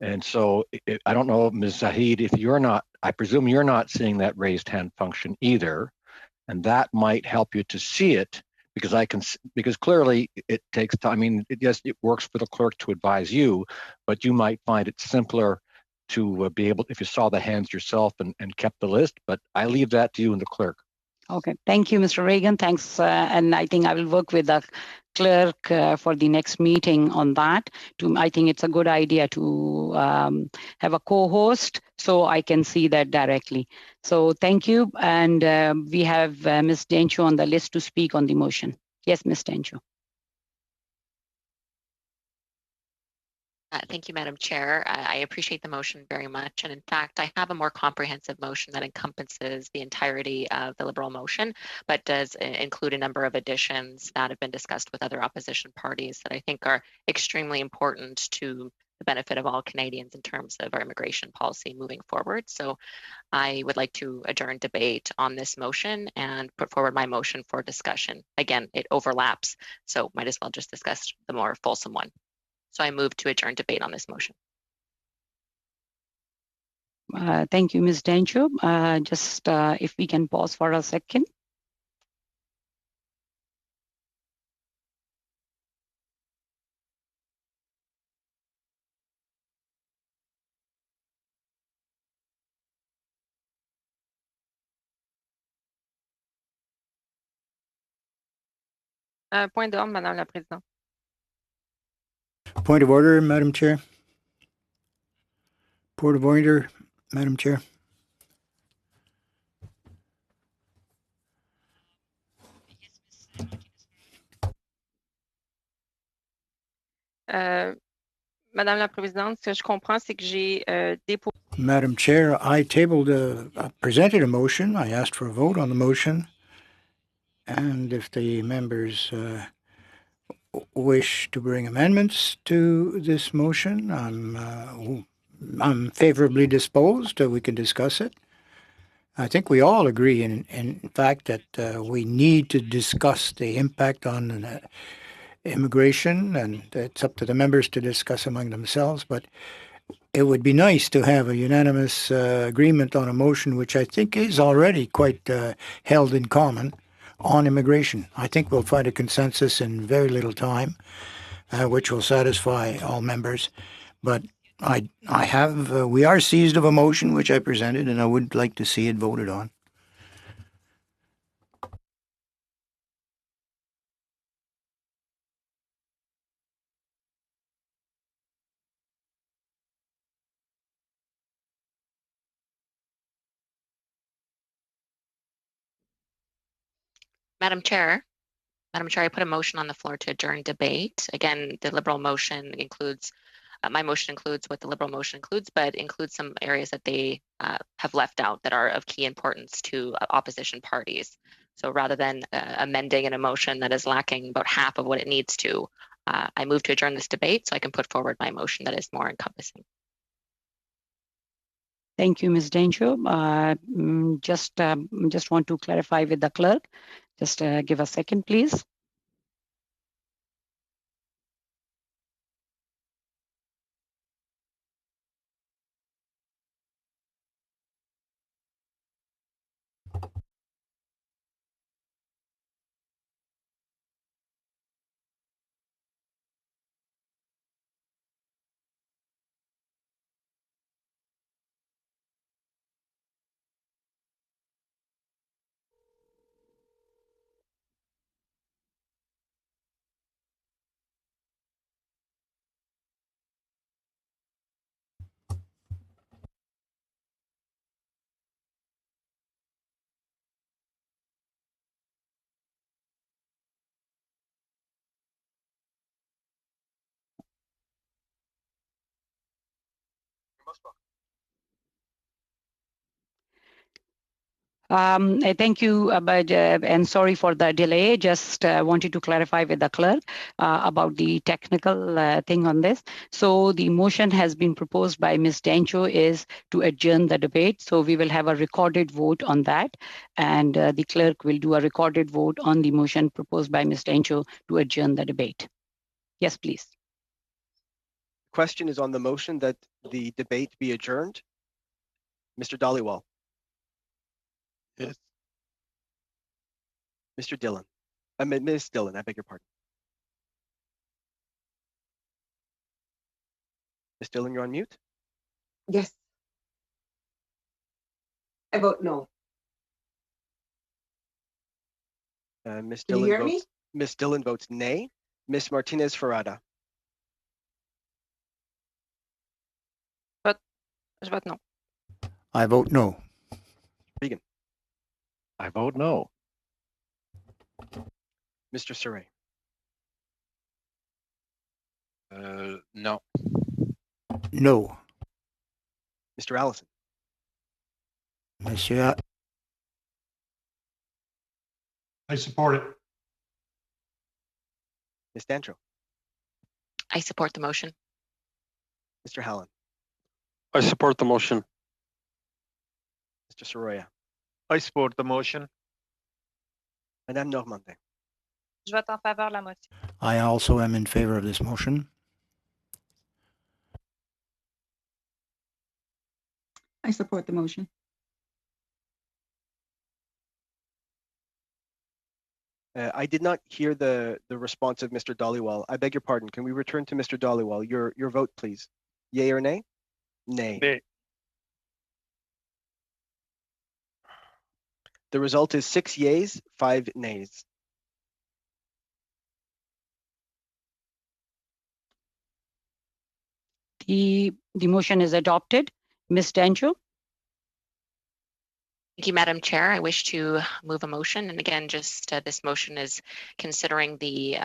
And so I don't know, Ms. Zahid, if you're not, I presume you're not seeing that raised hand function either, and that might help you to see it, because clearly it takes time. I mean, it works for the clerk to advise you, but you might find it simpler to be able, if you saw the hands yourself and kept the list, but I leave that to you and the clerk. Okay, thank you, Mr. Regan. Thanks, and I think I will work with the clerk for the next meeting on that. I think it's a good idea to have a co-host so I can see that directly. So thank you. And we have Ms. Dencho on the list to speak on the motion. Yes, Ms. Dencho. Thank you, Madam Chair. I appreciate the motion very much. And in fact, I have a more comprehensive motion that encompasses the entirety of the Liberal motion, but does include a number of additions that have been discussed with other opposition parties that I think are extremely important to the benefit of all Canadians in terms of our immigration policy moving forward. So I would like to adjourn debate on this motion and put forward my motion for discussion. Again, it overlaps, so might as well just discuss the more fulsome one. So I move to adjourn debate on this motion. Thank you, Ms. Dencho. Just if we can pause for a second. Point d'ordre, Madame la Présidente. Point of order, Madam Chair. Point of order, Madam Chair. Madame la Présidente, ce que je comprends, c'est que j'ai déposé. Madam Chair, I presented a motion. I asked for a vote on the motion. And if the members wish to bring amendments to this motion, I'm favorably disposed. We can discuss it. I think we all agree, in fact, that we need to discuss the impact on immigration, and it's up to the members to discuss among themselves. But it would be nice to have a unanimous agreement on a motion, which I think is already quite held in common, on immigration. I think we'll find a consensus in very little time, which will satisfy all members. But we are seized of a motion which I presented, and I would like to see it voted on. Madam Chair, I put a motion on the floor to adjourn debate. Again, the Liberal motion includes, my motion includes what the Liberal motion includes, but includes some areas that they have left out that are of key importance to opposition parties. So rather than amending an motion that is lacking about half of what it needs to, I move to adjourn this debate so I can put forward my motion that is more encompassing. Thank you, Ms. Dencho. Just want to clarify with the clerk. Just give a second, please. Thank you, and sorry for the delay. Just wanted to clarify with the clerk about the technical thing on this. So the motion has been proposed by Ms. Dencho is to adjourn the debate. So we will have a recorded vote on that, and the clerk will do a recorded vote on the motion proposed by Ms. Dencho to adjourn the debate. Yes, please. Question is on the motion that the debate be adjourned. Mr. Dhaliwal. Yes. Mr. Dillon. Ms. Dillon, I beg your pardon. Ms. Dillon, you're on mute? Yes. I vote no. Ms. Can you Dillon hear me? Ms. Dillon votes nay. Ms. Martinez Ferrada. Je vote non. I vote no. Regan. I vote no. Mr. Surrey. No. No. Mr. Allison. Monsieur, I support it. Ms. Dancho. I support the motion. Mr. Hallen. I support the motion. Mr. Soroya. I support the motion. Madame Normandin. Je vote en faveur de la motion. I also am in favor of this motion. I support the motion. I did not hear the response of Mr. Dhaliwal. I beg your pardon. Can we return to Mr. Dhaliwal? Your vote, please. Yay or nay? Nay. Nay. The result is 6 yeas, 5 nays. The motion is adopted. Ms. Dancho. Thank you, Madam Chair. I wish to move a motion. And again, just this motion is considering the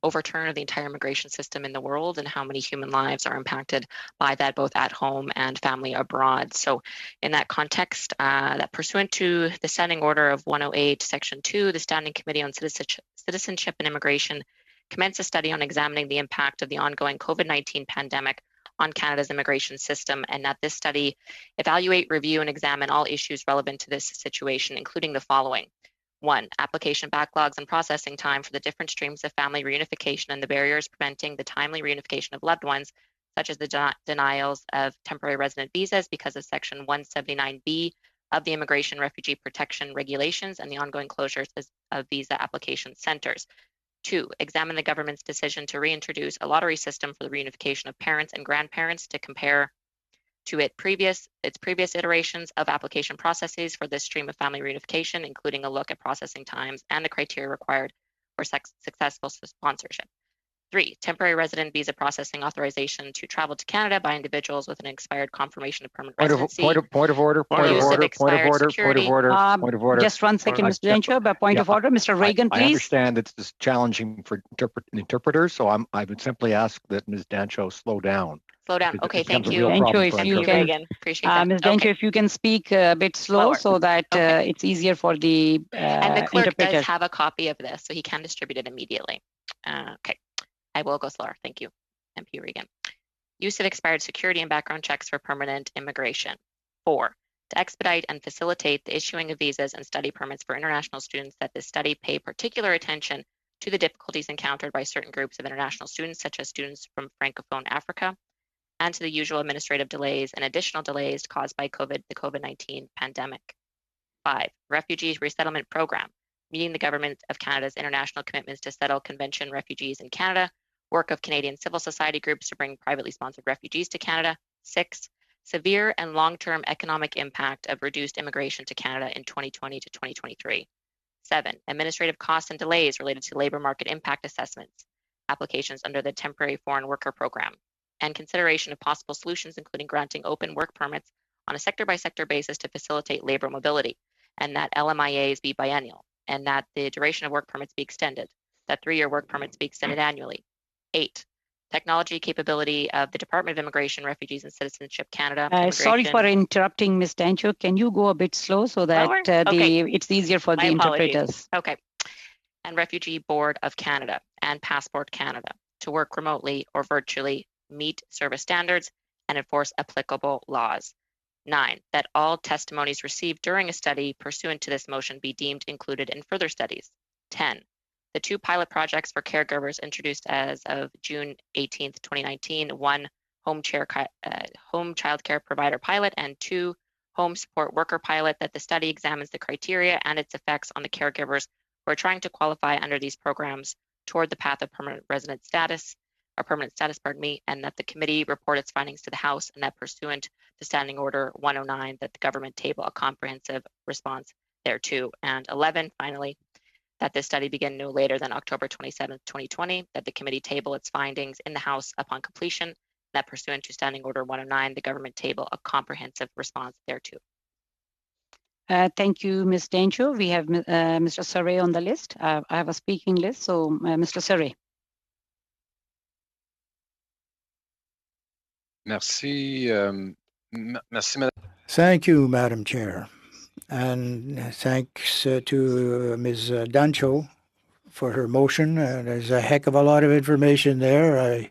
overturn of the entire immigration system in the world and how many human lives are impacted by that, both at home and family abroad. So in that context, that pursuant to the Standing Order of 108, Section 2, the Standing Committee on Citizenship and Immigration commenced a study on examining the impact of the ongoing COVID-19 pandemic on Canada's immigration system, and that this study evaluate, review, and examine all issues relevant to this situation, including the following. 1, application backlogs and processing time for the different streams of family reunification and the barriers preventing the timely reunification of loved ones, such as the denials of temporary resident visas because of Section 179B of the Immigration Refugee Protection Regulations and the ongoing closures of visa application centers. 2, examine the government's decision to reintroduce a lottery system for the reunification of parents and grandparents to compare to its previous iterations of application processes for this stream of family reunification, including a look at processing times and the criteria required for successful sponsorship. 3, temporary resident visa processing authorization to travel to Canada by individuals with an expired confirmation of permanent residency. Point of order. Just 1 second, Mr. Dancho, but point of order. Mr. Reagan, please. I understand it's challenging for interpreters, so I would simply ask that Ms. Dancho slow down. Slow down. Okay, thank you. Dancho, if you can, Reagan. Appreciate that. Ms. Dancho, if you can speak a bit slow so that it's easier for the and the clerk interpreter. does have a copy of this, so he can distribute it immediately. Okay. I will go slower. Thank you, MP Regan. Use of expired security and background checks for permanent immigration. 4, to expedite and facilitate the issuing of visas and study permits for international students, that this study pay particular attention to the difficulties encountered by certain groups of international students, such as students from Francophone Africa, and to the usual administrative delays and additional delays caused by the COVID-19 pandemic. 5, Refugees Resettlement Program, meeting the Government of Canada's international commitments to settle convention refugees in Canada, work of Canadian civil society groups to bring privately sponsored refugees to Canada. 6, severe and long-term economic impact of reduced immigration to Canada in 2020 to 2023. 7, administrative costs and delays related to labor market impact assessments, applications under the Temporary Foreign Worker Program, and consideration of possible solutions, including granting open work permits on a sector-by-sector basis to facilitate labor mobility, and that LMIAs be biennial, and that the duration of work permits be extended, that 3-year work permits be extended annually. 8, technology capability of the Department of Immigration, Refugees and Citizenship Canada. Sorry for interrupting, Ms. Dancho. Can you go a bit slow so that it's easier for the interpreters? Okay. And Refugee Board of Canada and Passport Canada to work remotely or virtually, meet service standards, and enforce applicable laws. 9, that all testimonies received during a study pursuant to this motion be deemed included in further studies. 10, the 2 pilot projects for caregivers introduced as of June 18th, 2019, 1 home child care provider pilot and 2 home support worker pilot, that the study examines the criteria and its effects on the caregivers who are trying to qualify under these programs toward the path of permanent status, and that the committee report its findings to the House, and that pursuant to Standing Order 109, that the government table a comprehensive response thereto. And 11, finally, that this study begin no later than October 27th, 2020, that the committee table its findings in the House upon completion, that pursuant to Standing Order 109, the government table a comprehensive response thereto. Thank you, Ms. Dancho. We have Mr. Saray on the list. I have a speaking list, so Mr. Saray. Merci. Merci, Madame. Thank you, Madam Chair. And thanks to Ms. Dancho for her motion. There's a heck of a lot of information there. I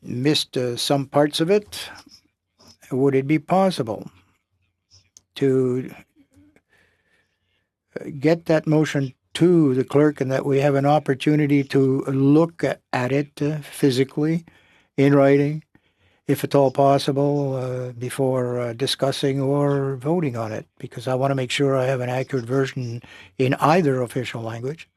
missed some parts of it. Would it be possible to get that motion to the clerk and that we have an opportunity to look at it physically in writing, if at all possible, before discussing or voting on it? Because I want to make sure I have an accurate version in either official language.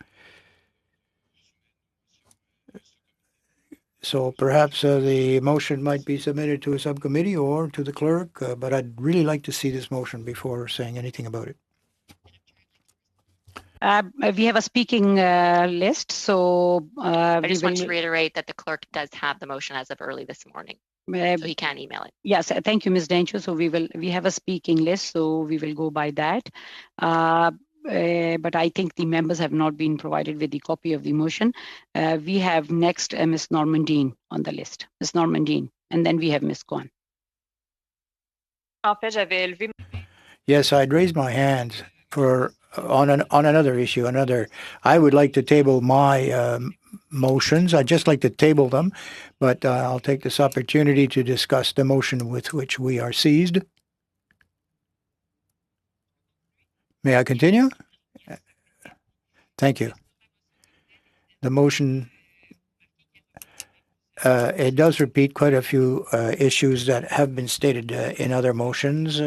So perhaps the motion might be submitted to a subcommittee or to the clerk, but I'd really like to see this motion before saying anything about it. We have a speaking list, so I just want to reiterate that the clerk does have the motion as of early this morning, so he can email it. Yes, thank you, Ms. Dancho. So we have a speaking list, so we will go by that. But I think the members have not been provided with the copy of the motion. We have next Ms. Normandine on the list. Ms. Normandine, and then we have Ms. Kwan. En fait, j'avais élevé. Yes, I'd raised my hand for on another issue. I would like to table my motions. I'd just like to table them, but I'll take this opportunity to discuss the motion with which we are seized. May I continue? Thank you. The motion, it does repeat quite a few issues that have been stated in other motions,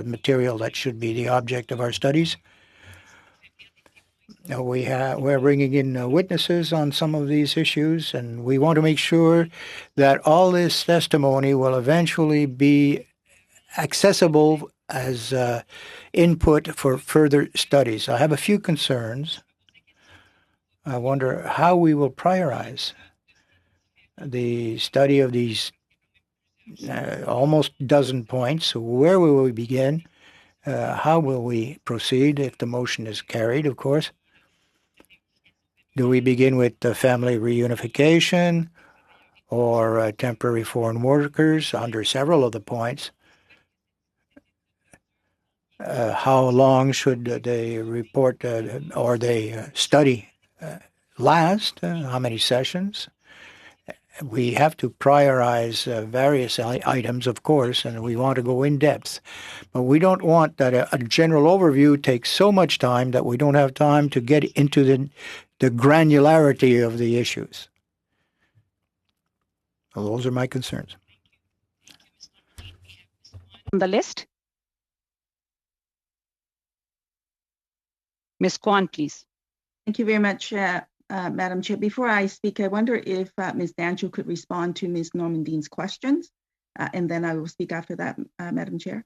material that should be the object of our studies. We're bringing in witnesses on some of these issues, and we want to make sure that all this testimony will eventually be accessible as input for further studies. I have a few concerns. I wonder how we will prioritize the study of these almost dozen points. Where will we begin? How will we proceed if the motion is carried, of course? Do we begin with family reunification or temporary foreign workers under several of the points? How long should the report or the study last? How many sessions? We have to prioritize various items, of course, and we want to go in depth. But we don't want that a general overview takes so much time that we don't have time to get into the granularity of the issues. Well, those are my concerns. On the list? Ms. Kwan, please. Thank you very much, Madam Chair. Before I speak, I wonder if Ms. Dancho could respond to Ms. Normandine's questions, and then I will speak after that, Madam Chair.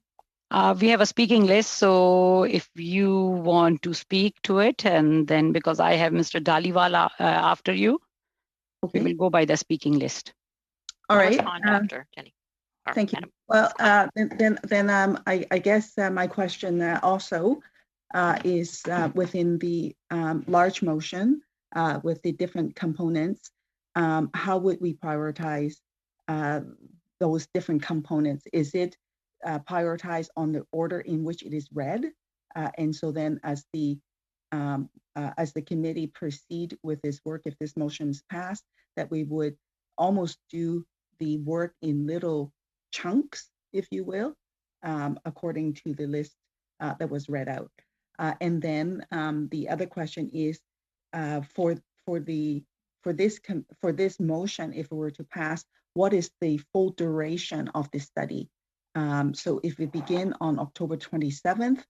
We have a speaking list, so if you want to speak to it, and then because I have Mr. Dhaliwal after you, okay, we will go by the speaking list. All right. After Jenny. Thank you. Well, then I guess my question also is within the large motion with the different components. How would we prioritize those different components? Is it prioritized on the order in which it is read? And so then as the committee proceed with this work, if this motion is passed, that we would almost do the work in little chunks, if you will, according to the list that was read out. And then the other question is for this motion, if it were to pass, what is the full duration of the study? So if we begin on October 27th,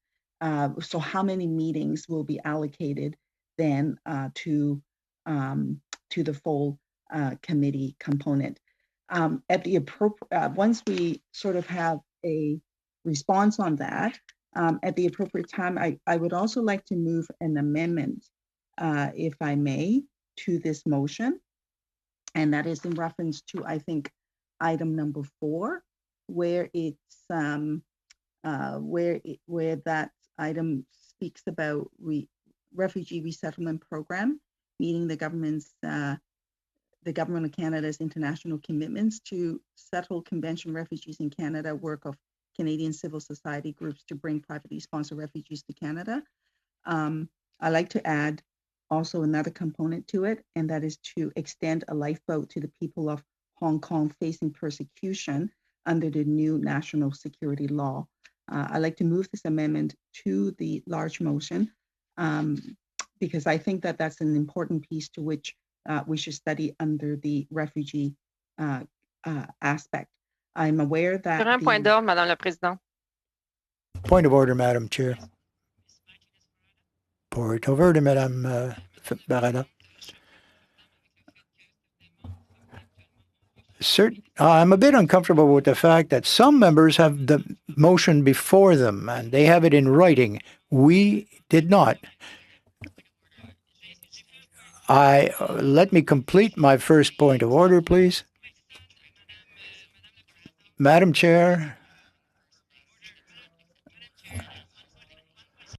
so how many meetings will be allocated then to the full committee component? At the once we sort of have a response on that, At the appropriate time, I would also like to move an amendment, if I may, to this motion. And that is in reference to, I think, item number 4, where it's where that item speaks about refugee resettlement program, meeting the government of Canada's international commitments to settle convention refugees in Canada, work of Canadian civil society groups to bring privately sponsored refugees to Canada. I like to add also another component to it, and that is to extend a lifeboat to the people of Hong Kong facing persecution under the new national security law. I'd like to move this amendment to the large motion because I think that that's an important piece to which we should study under the refugee aspect. I'm aware that Sur un point d'ordre, Madame la Présidente. Point of order, Madam Chair. Point of order, Madame Barada. I'm a bit uncomfortable with the fact that some members have the motion before them and they have it in writing. We did not. Let me complete my first point of order, please. Madam Chair.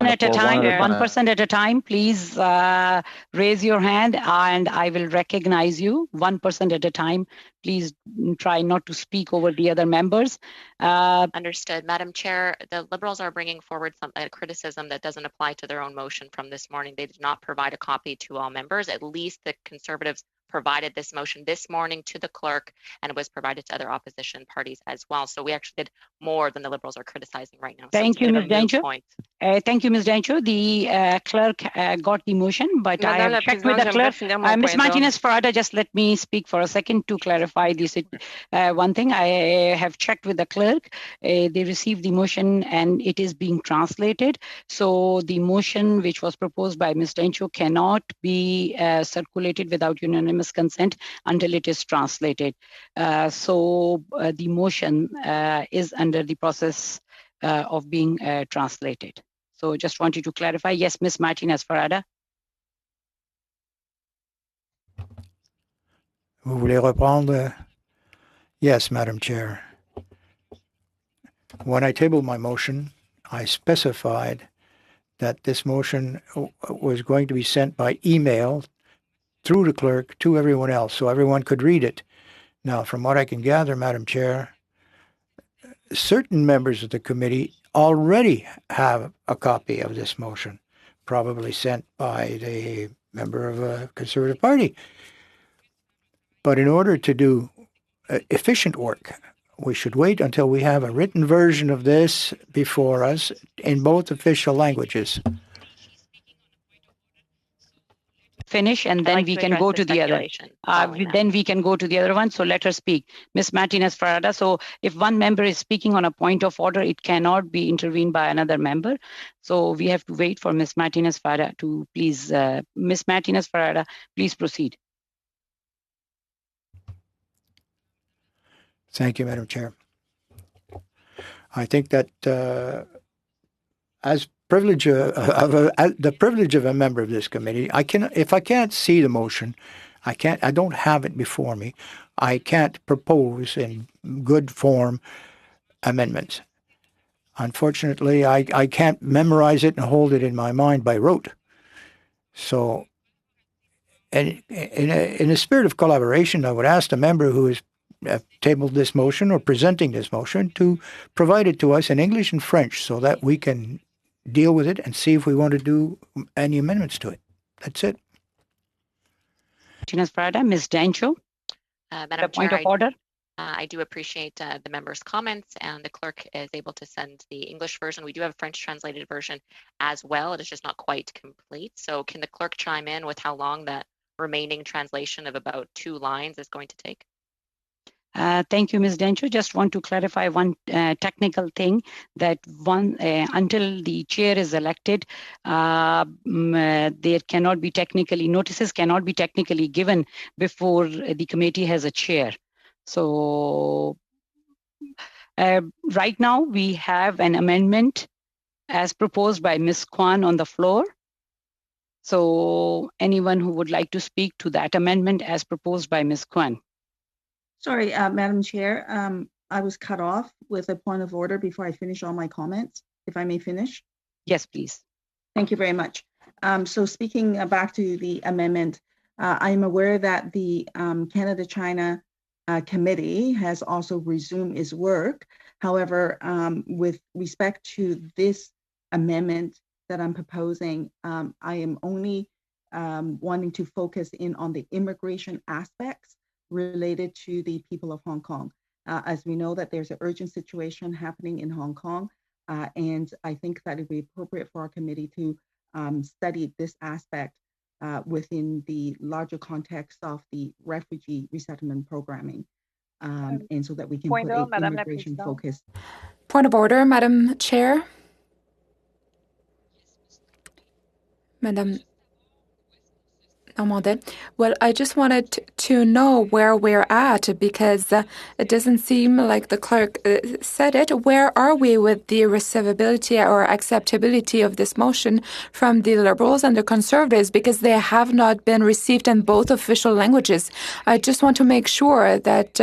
At a time, one person at a time, please raise your hand and I will recognize you. 1 person at a time. Please try not to speak over the other members. Understood. Madam Chair, the Liberals are bringing forward some criticism that doesn't apply to their own motion from this morning. They did not provide a copy to all members. At least the Conservatives provided this motion this morning to the clerk, and it was provided to other opposition parties as well. So we actually did more than the Liberals are criticizing right now. Thank you, Ms. Dancho. Thank you, Ms. Dancho. The clerk got the motion, but Madame I have checked with the clerk. Ms. Martinez-Farada, just let me speak for a second to clarify this. One thing, I have checked with the clerk. They received the motion and it is being translated. So the motion which was proposed by Ms. Dancho cannot be circulated without unanimous consent until it is translated. So the motion is under the process of being translated. So just wanted to clarify. Yes, Ms. Martinez-Farada. Vous voulez reprendre? Yes, Madam Chair. When I tabled my motion, I specified that this motion was going to be sent by email through the clerk to everyone else so everyone could read it. Now, from what I can gather, Madam Chair, certain members of the committee already have a copy of this motion, probably sent by the member of a Conservative Party. But in order to do efficient work, we should wait until we have a written version of this before us in both official languages. Finish and then we can go to the other. Then we can go to the other one. So let her speak. Ms. Martinez-Farada. So if one member is speaking on a point of order, it cannot be intervened by another member. So we have to wait for Ms. Martinez-Farada to please. Ms. Martinez-Farada, please proceed. Thank you, Madam Chair. I think that as the privilege of a member of this committee, if I can't see the motion, I don't have it before me. I can't propose in good form amendments. Unfortunately, I can't memorize it and hold it in my mind by rote. So, in a spirit of collaboration, I would ask the member who is tabled this motion or presenting this motion to provide it to us in English and French so that we can deal with it and see if we want to do any amendments to it. That's it. Martinez-Farada, Ms. Dancho. Madam point Chair, of order. I do appreciate the members' comments, and the clerk is able to send the English version. We do have a French translated version as well. It is just not quite complete. So can the clerk chime in with how long that remaining translation of about 2 lines is going to take? Thank you, Ms. Dancho. Just want to clarify one technical thing, that until the chair is elected, there cannot be notices cannot be technically given before the committee has a chair. So right now we have an amendment as proposed by Ms. Kwan on the floor. So anyone who would like to speak to that amendment as proposed by Ms. Kwan? Sorry, Madam Chair, I was cut off with a point of order before I finish all my comments, if I may finish. Yes, please. Thank you very much. So speaking back to the amendment, I'm aware that the Canada-China committee has also resumed its work. However, with respect to this amendment that I'm proposing, I am only wanting to focus in on the immigration aspects related to the people of Hong Kong. As we know that there's an urgent situation happening in Hong Kong, and I think that it'd be appropriate for our committee to study this aspect within the larger context of the refugee resettlement programming, and so that we can put an immigration focus. Point of order, Madam Chair. Madam Normandin. Well, I just wanted to know where we're at because it doesn't seem like the clerk said it. Where are we with the receivability or acceptability of this motion from the Liberals and the Conservatives, because they have not been received in both official languages? I just want to make sure that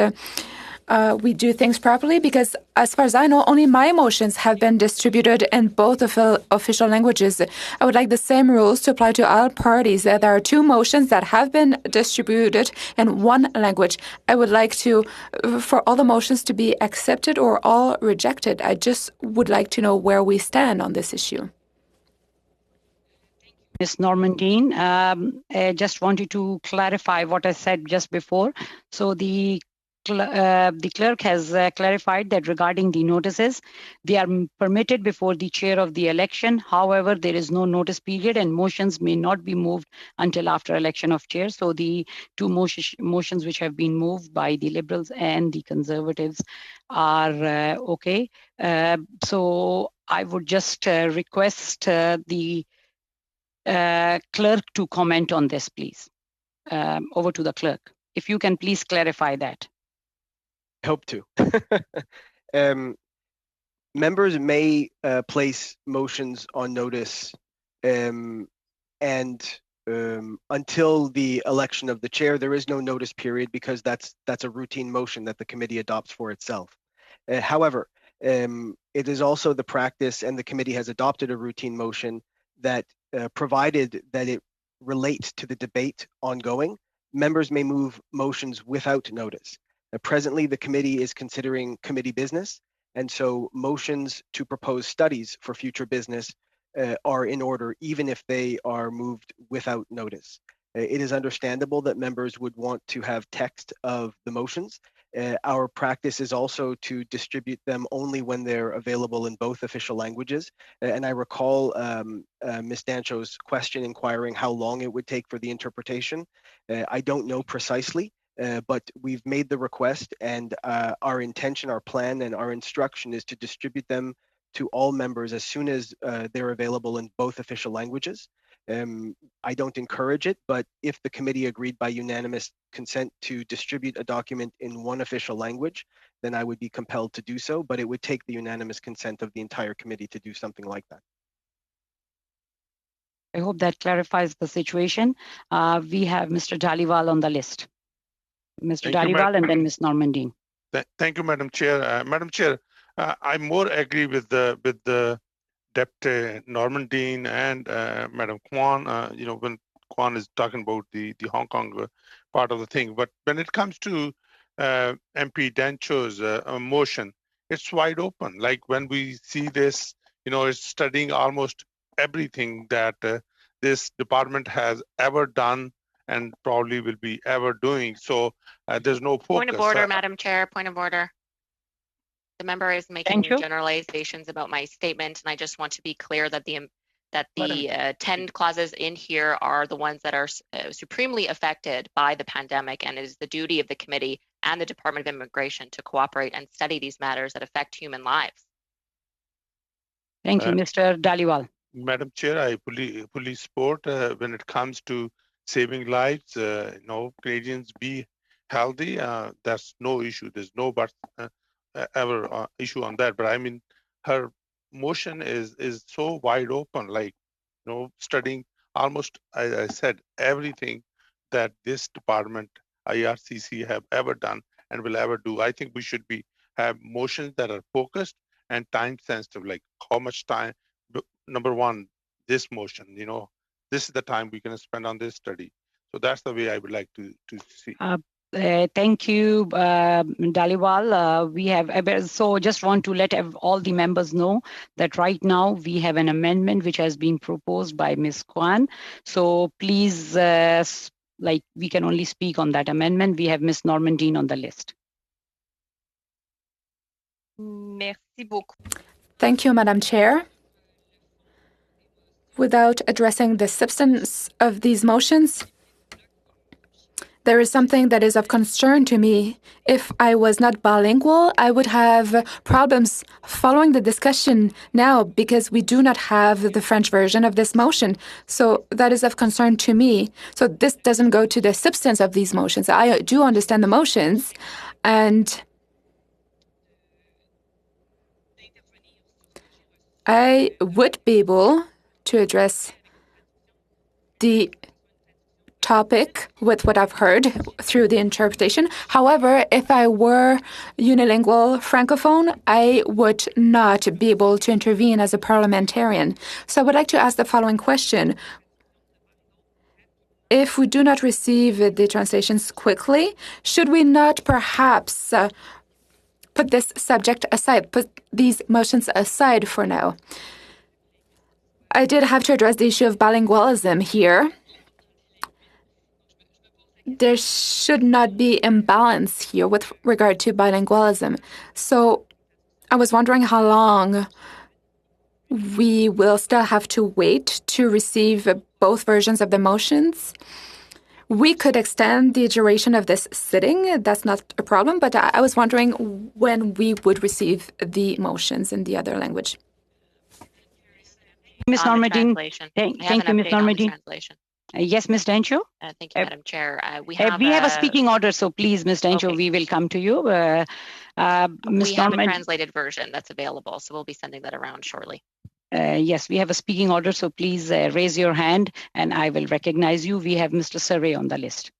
we do things properly, because as far as I know, only my motions have been distributed in both official languages. I would like the same rules to apply to all parties. There are two motions that have been distributed in one language. I would like for all the motions to be accepted or all rejected. I just would like to know where we stand on this issue. Ms. Normandin, I just wanted to clarify what I said just before. So the clerk has clarified that regarding the notices, they are permitted before the chair of the election. However, there is no notice period and motions may not be moved until after election of chair. So the two motions which have been moved by the Liberals and the Conservatives are okay. So I would just request the clerk to comment on this, please. Over to the clerk. If you can please clarify that. I hope to. Members may place motions on notice and until the election of the chair, there is no notice period because that's a routine motion that the committee adopts for itself. However, it is also the practice, and the committee has adopted a routine motion that provided that it relates to the debate ongoing, members may move motions without notice. Presently, the committee is considering committee business, and so motions to propose studies for future business are in order, even if they are moved without notice. It is understandable that members would want to have text of the motions. Our practice is also to distribute them only when they're available in both official languages. And I recall Ms. Dancho's question inquiring how long it would take for the interpretation. I don't know precisely, but we've made the request, and our intention, our plan, and our instruction is to distribute them to all members as soon as they're available in both official languages. I don't encourage it, but if the committee agreed by unanimous consent to distribute a document in one official language, then I would be compelled to do so, but it would take the unanimous consent of the entire committee to do something like that. I hope that clarifies the situation. We have Mr. Dhaliwal on the list. Mr. Dhaliwal and then Ms. Normandin. Thank you, Madam Chair. Madam Chair, I more agree with the Deputy Normandin and Madam Kwan. When Kwan is talking about the Hong Kong part of the thing, but when it comes to MP Dancho's motion, it's wide open. Like when we see this, it's studying almost everything that this department has ever done and probably will be ever doing. So there's no focus. Point of order, Madam Chair, point of order. The member is making generalizations about my statement, and I just want to be clear that the 10 clauses in here are the ones that are supremely affected by the pandemic, and it is the duty of the committee and the Department of Immigration to cooperate and study these matters that affect human lives. Thank you, Mr. Dhaliwal. Madam Chair, I fully support when it comes to saving lives. Canadians be healthy. That's no issue. There's no ever issue on that. But I mean, her motion is so wide open, like, studying almost, as I said, everything that this department, IRCC, have ever done and will ever do. I think we should have motions that are focused and time sensitive, like how much time. Number one, this motion, this is the time we're going to spend on this study. So that's the way I would like to see. Thank you, Daliwal. We have so just want to let all the members know that right now we have an amendment which has been proposed by Ms. Kwan. So please, we can only speak on that amendment. We have Ms. Normandine on the list. Merci beaucoup. Thank you, Madam Chair. Without addressing the substance of these motions, there is something that is of concern to me. If I was not bilingual, I would have problems following the discussion now because we do not have the French version of this motion. So that is of concern to me. So this doesn't go to the substance of these motions. I do understand the motions, and I would be able to address the topic with what I've heard through the interpretation. However, if I were unilingual francophone, I would not be able to intervene as a parliamentarian. So I would like to ask the following question. If we do not receive the translations quickly, should we not perhaps put this subject aside, put these motions aside for now? I did have to address the issue of bilingualism here. There should not be imbalance here with regard to bilingualism. So I was wondering how long we will still have to wait to receive both versions of the motions. We could extend the duration of this sitting. That's not a problem, but I was wondering when we would receive the motions in the other language. Ms. Normandine, thank you, Ms. Normandine. Yes, Ms. Dancho? Thank you, Madam Chair. We have a speaking order, so please, Ms. Dancho, okay. We will come to you. We have a translated version that's available, so we'll be sending that around shortly. Yes, we have a speaking order, so please raise your hand and I will recognize you. We have Mr. Surrey on the list.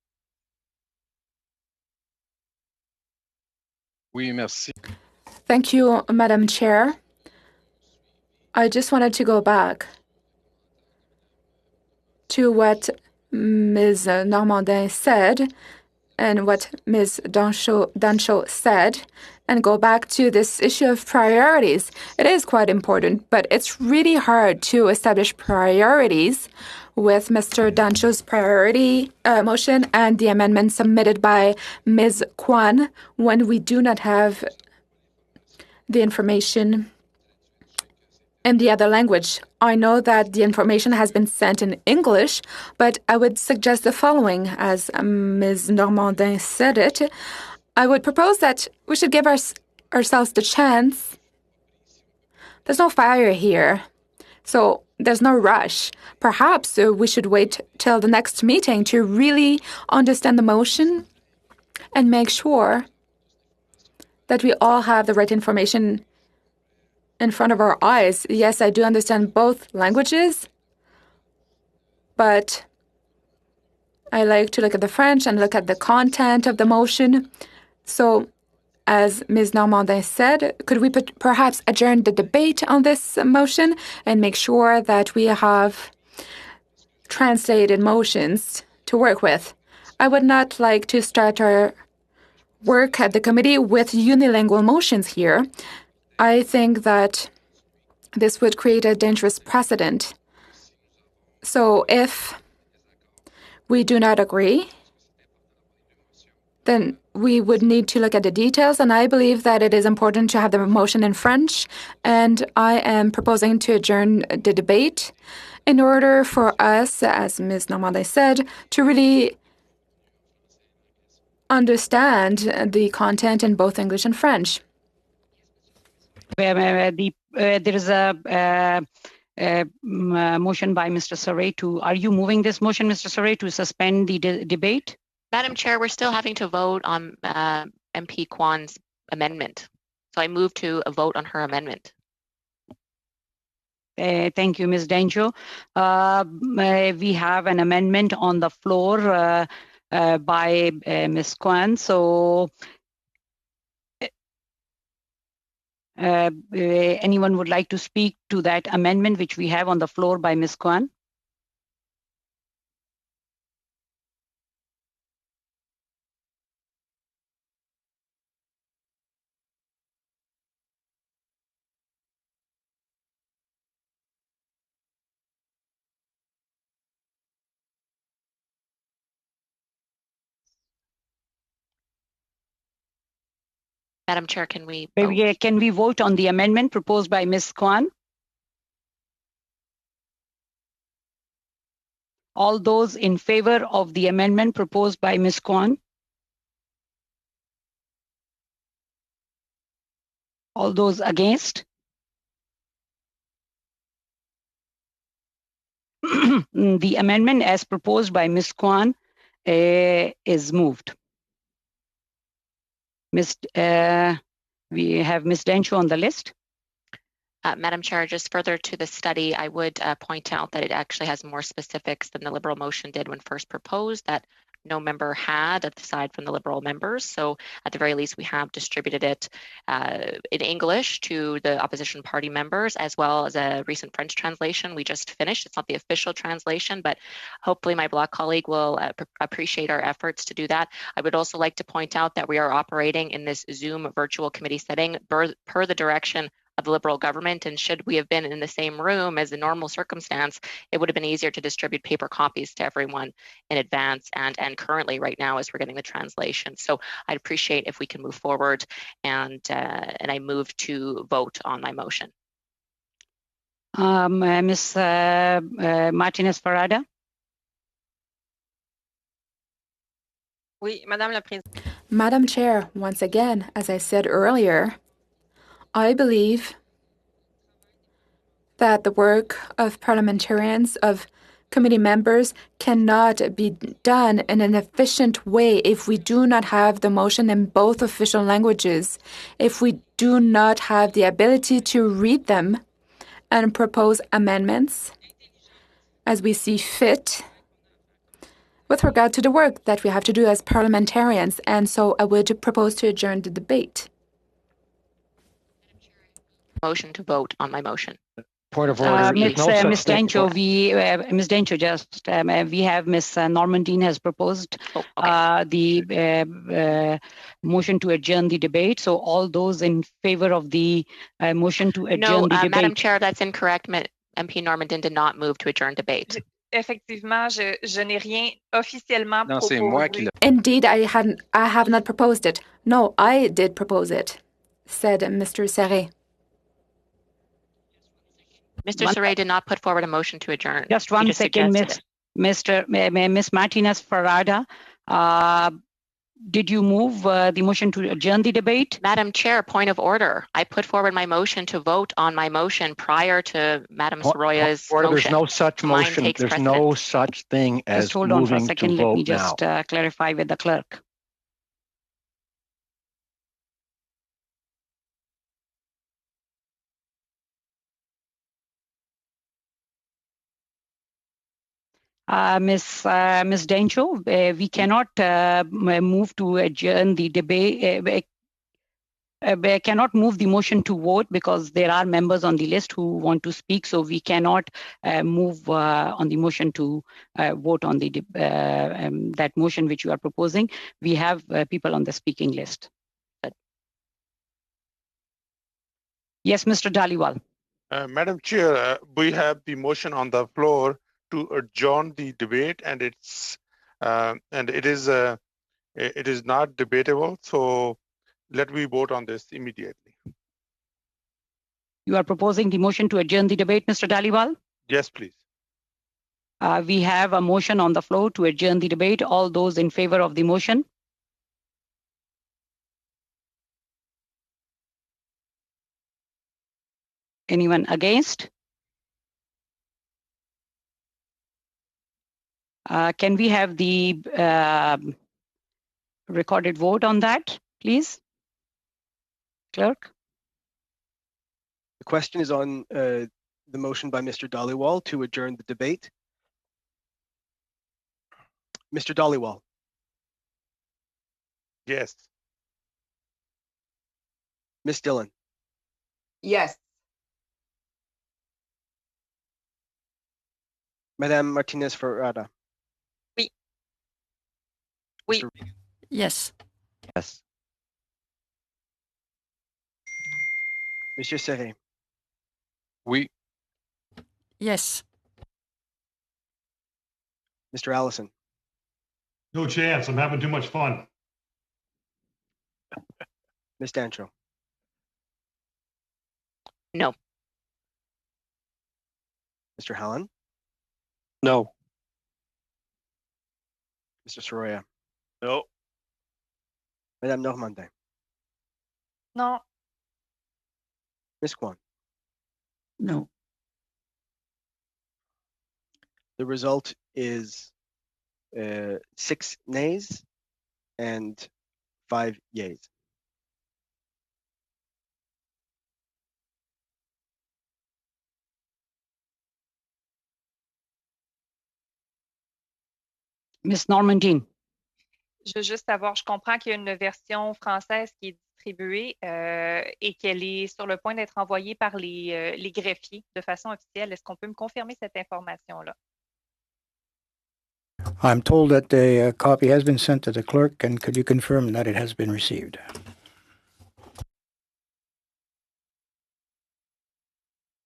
Oui, merci. Thank you, Madam Chair. I just wanted to go back to what Ms. Normandin said and what Ms. Dancho said, and go back to this issue of priorities. It is quite important, but it's really hard to establish priorities with Mr. Dancho's priority motion and the amendment submitted by Ms. Kwan when we do not have the information in the other language. I know that the information has been sent in English, but I would suggest the following, as Ms. Normandin said it. I would propose that we should give ourselves the chance. There's no fire here, so there's no rush. Perhaps we should wait till the next meeting to really understand the motion and make sure that we all have the right information in front of our eyes. Yes, I do understand both languages, but I like to look at the French and look at the content of the motion. So, as Ms. Normandin said, could we perhaps adjourn the debate on this motion and make sure that we have translated motions to work with? I would not like to start our work at the committee with unilingual motions here. I think that this would create a dangerous precedent. So if we do not agree, then we would need to look at the details, and I believe that it is important to have the motion in French, and I am proposing to adjourn the debate in order for us, as Ms. Normandin said, to really understand the content in both English and French. There is a motion by Mr. Surrey are you moving this motion, Mr. Surrey, to suspend the debate? Madam Chair, we're still having to vote on MP Kwan's amendment. So I move to a vote on her amendment. Thank you, Ms. Dencho. We have an amendment on the floor by Ms. Kwan. So anyone would like to speak to that amendment which we have on the floor by Ms. Kwan? Madam Chair, can we vote? Can we vote on the amendment proposed by Ms. Kwan? All those in favor of the amendment proposed by Ms. Kwan? All those against? The amendment as proposed by Ms. Kwan is moved. We have Ms. Dencho on the list. Madam Chair, just further to the study, I would point out that it actually has more specifics than the Liberal motion did when first proposed, that no member had aside from the Liberal members. So at the very least, we have distributed it in English to the opposition party members, as well as a recent French translation we just finished. It's not the official translation, but hopefully my Bloc colleague will appreciate our efforts to do that. I would also like to point out that we are operating in this Zoom virtual committee setting per the direction of the Liberal government, and should we have been in the same room as the normal circumstance, it would have been easier to distribute paper copies to everyone in advance and currently right now as we're getting the translation. So I'd appreciate if we can move forward, and I move to vote on my motion. Ms. Martinez Farada. Oui, Madame la Présidente. Madam Chair, once again, as I said earlier, I believe that the work of parliamentarians, of committee members, cannot be done in an efficient way if we do not have the motion in both official languages, if we do not have the ability to read them and propose amendments as we see fit with regard to the work that we have to do as parliamentarians. And so I would propose to adjourn the debate. Motion to vote on my motion. Point of order. Ms. Dencho, Ms. Dencho, just we have Ms. Normandine has proposed the motion to adjourn the debate. So all those in favor of the motion to adjourn the debate. Madam Chair, that's incorrect. MP Normandine did not move to adjourn debate. Effectivement, je n'ai rien officiellement proposé. Indeed, I have not proposed it. No, I did propose it, said Mr. Serret. Mr. Serret did not put forward a motion to adjourn. Just one second, Ms. Martinez Farada. Did you move the motion to adjourn the debate? Madam Chair, point of order. I put forward my motion to vote on my motion prior to Madam Soroya's motion. There's no such motion. There's no such thing as just hold on for a second. Let me just clarify with the clerk. Ms. Dencho, we cannot move to adjourn the debate. Cannot move the motion to vote because there are members on the list who want to speak, so we cannot move on the motion to vote on the that motion which you are proposing. We have people on the speaking list. Yes, Mr. Dhaliwal. Madam Chair, we have the motion on the floor to adjourn the debate, and it is not debatable. So let me vote on this immediately. You are proposing the motion to adjourn the debate, Mr. Dhaliwal? Yes, please. We have a motion on the floor to adjourn the debate. All those in favor of the motion? Anyone against? Can we have the recorded vote on that, please? Clerk? The question is on the motion by Mr. Dhaliwal to adjourn the debate. Mr. Dhaliwal, Yes. Ms. Dillon, Yes. Madame Martinez Ferrada. Oui. Oui. Yes. Yes. Monsieur Serret. Oui. Yes. Mr. Allison. No chance. I'm having too much fun. Ms. Dancho. No. Mr. Hallen. No. Mr. Soroya. No. Madame Normandin. Non. Ms. Kwan. No. The result is 6 nays and 5 yeas. Ms. Normandin. Je veux juste savoir, je comprends qu'il y a une version française qui est distribuée et qu'elle est sur le point d'être envoyée par les greffiers de façon officielle. Est-ce qu'on peut me confirmer cette information-là? I'm told that the copy has been sent to the clerk, and could you confirm that it has been received?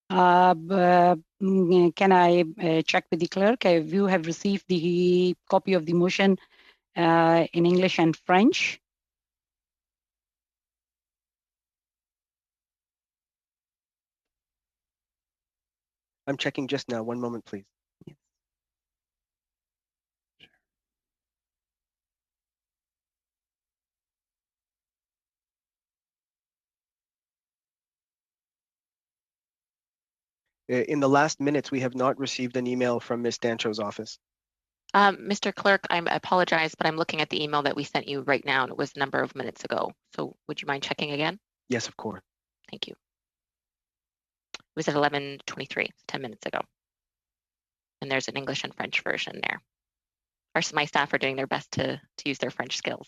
Can I check with the clerk if you have received the copy of the motion in English and French? I'm checking just now. One moment, please. In the last minutes, we have not received an email from Ms. Dancho's office. Mr. Clerk, I apologize, but I'm looking at the email that we sent you right now, and it was a number of minutes ago. So would you mind checking again? Yes, of course. Thank you. It was at 11:23, 10 minutes ago. And there's an English and French version there. My staff are doing their best to use their French skills.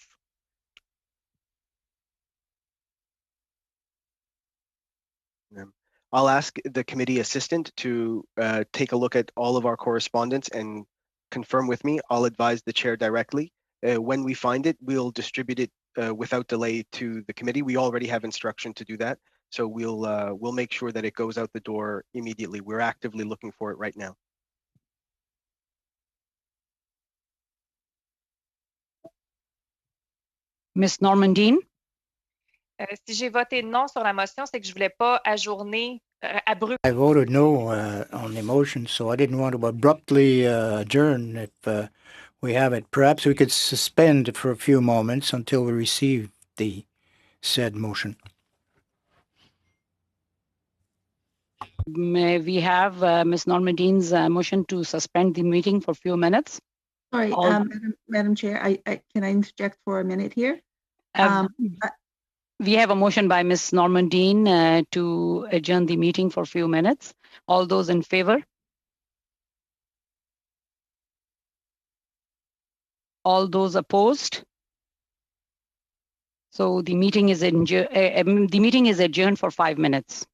I'll ask the committee assistant to take a look at all of our correspondence and confirm with me. I'll advise the chair directly. When we find it, we'll distribute it without delay to the committee. We already have instruction to do that, so we'll make sure that it goes out the door immediately. We're actively looking for it right now. Ms. Normandin? Si j'ai voté non sur la motion, c'est que je ne voulais pas ajourner abruptement. I voted no on the motion, so I didn't want to abruptly adjourn if we have it. Perhaps we could suspend for a few moments until we receive the said motion. May we have Ms. Normandin's motion to suspend the meeting for a few minutes? Sorry, Madam Chair, can I interject for a minute here? We have a motion by Ms. Normandin to adjourn the meeting for a few minutes. All those in favor? All those opposed? So the meeting is adjourned for 5 minutes.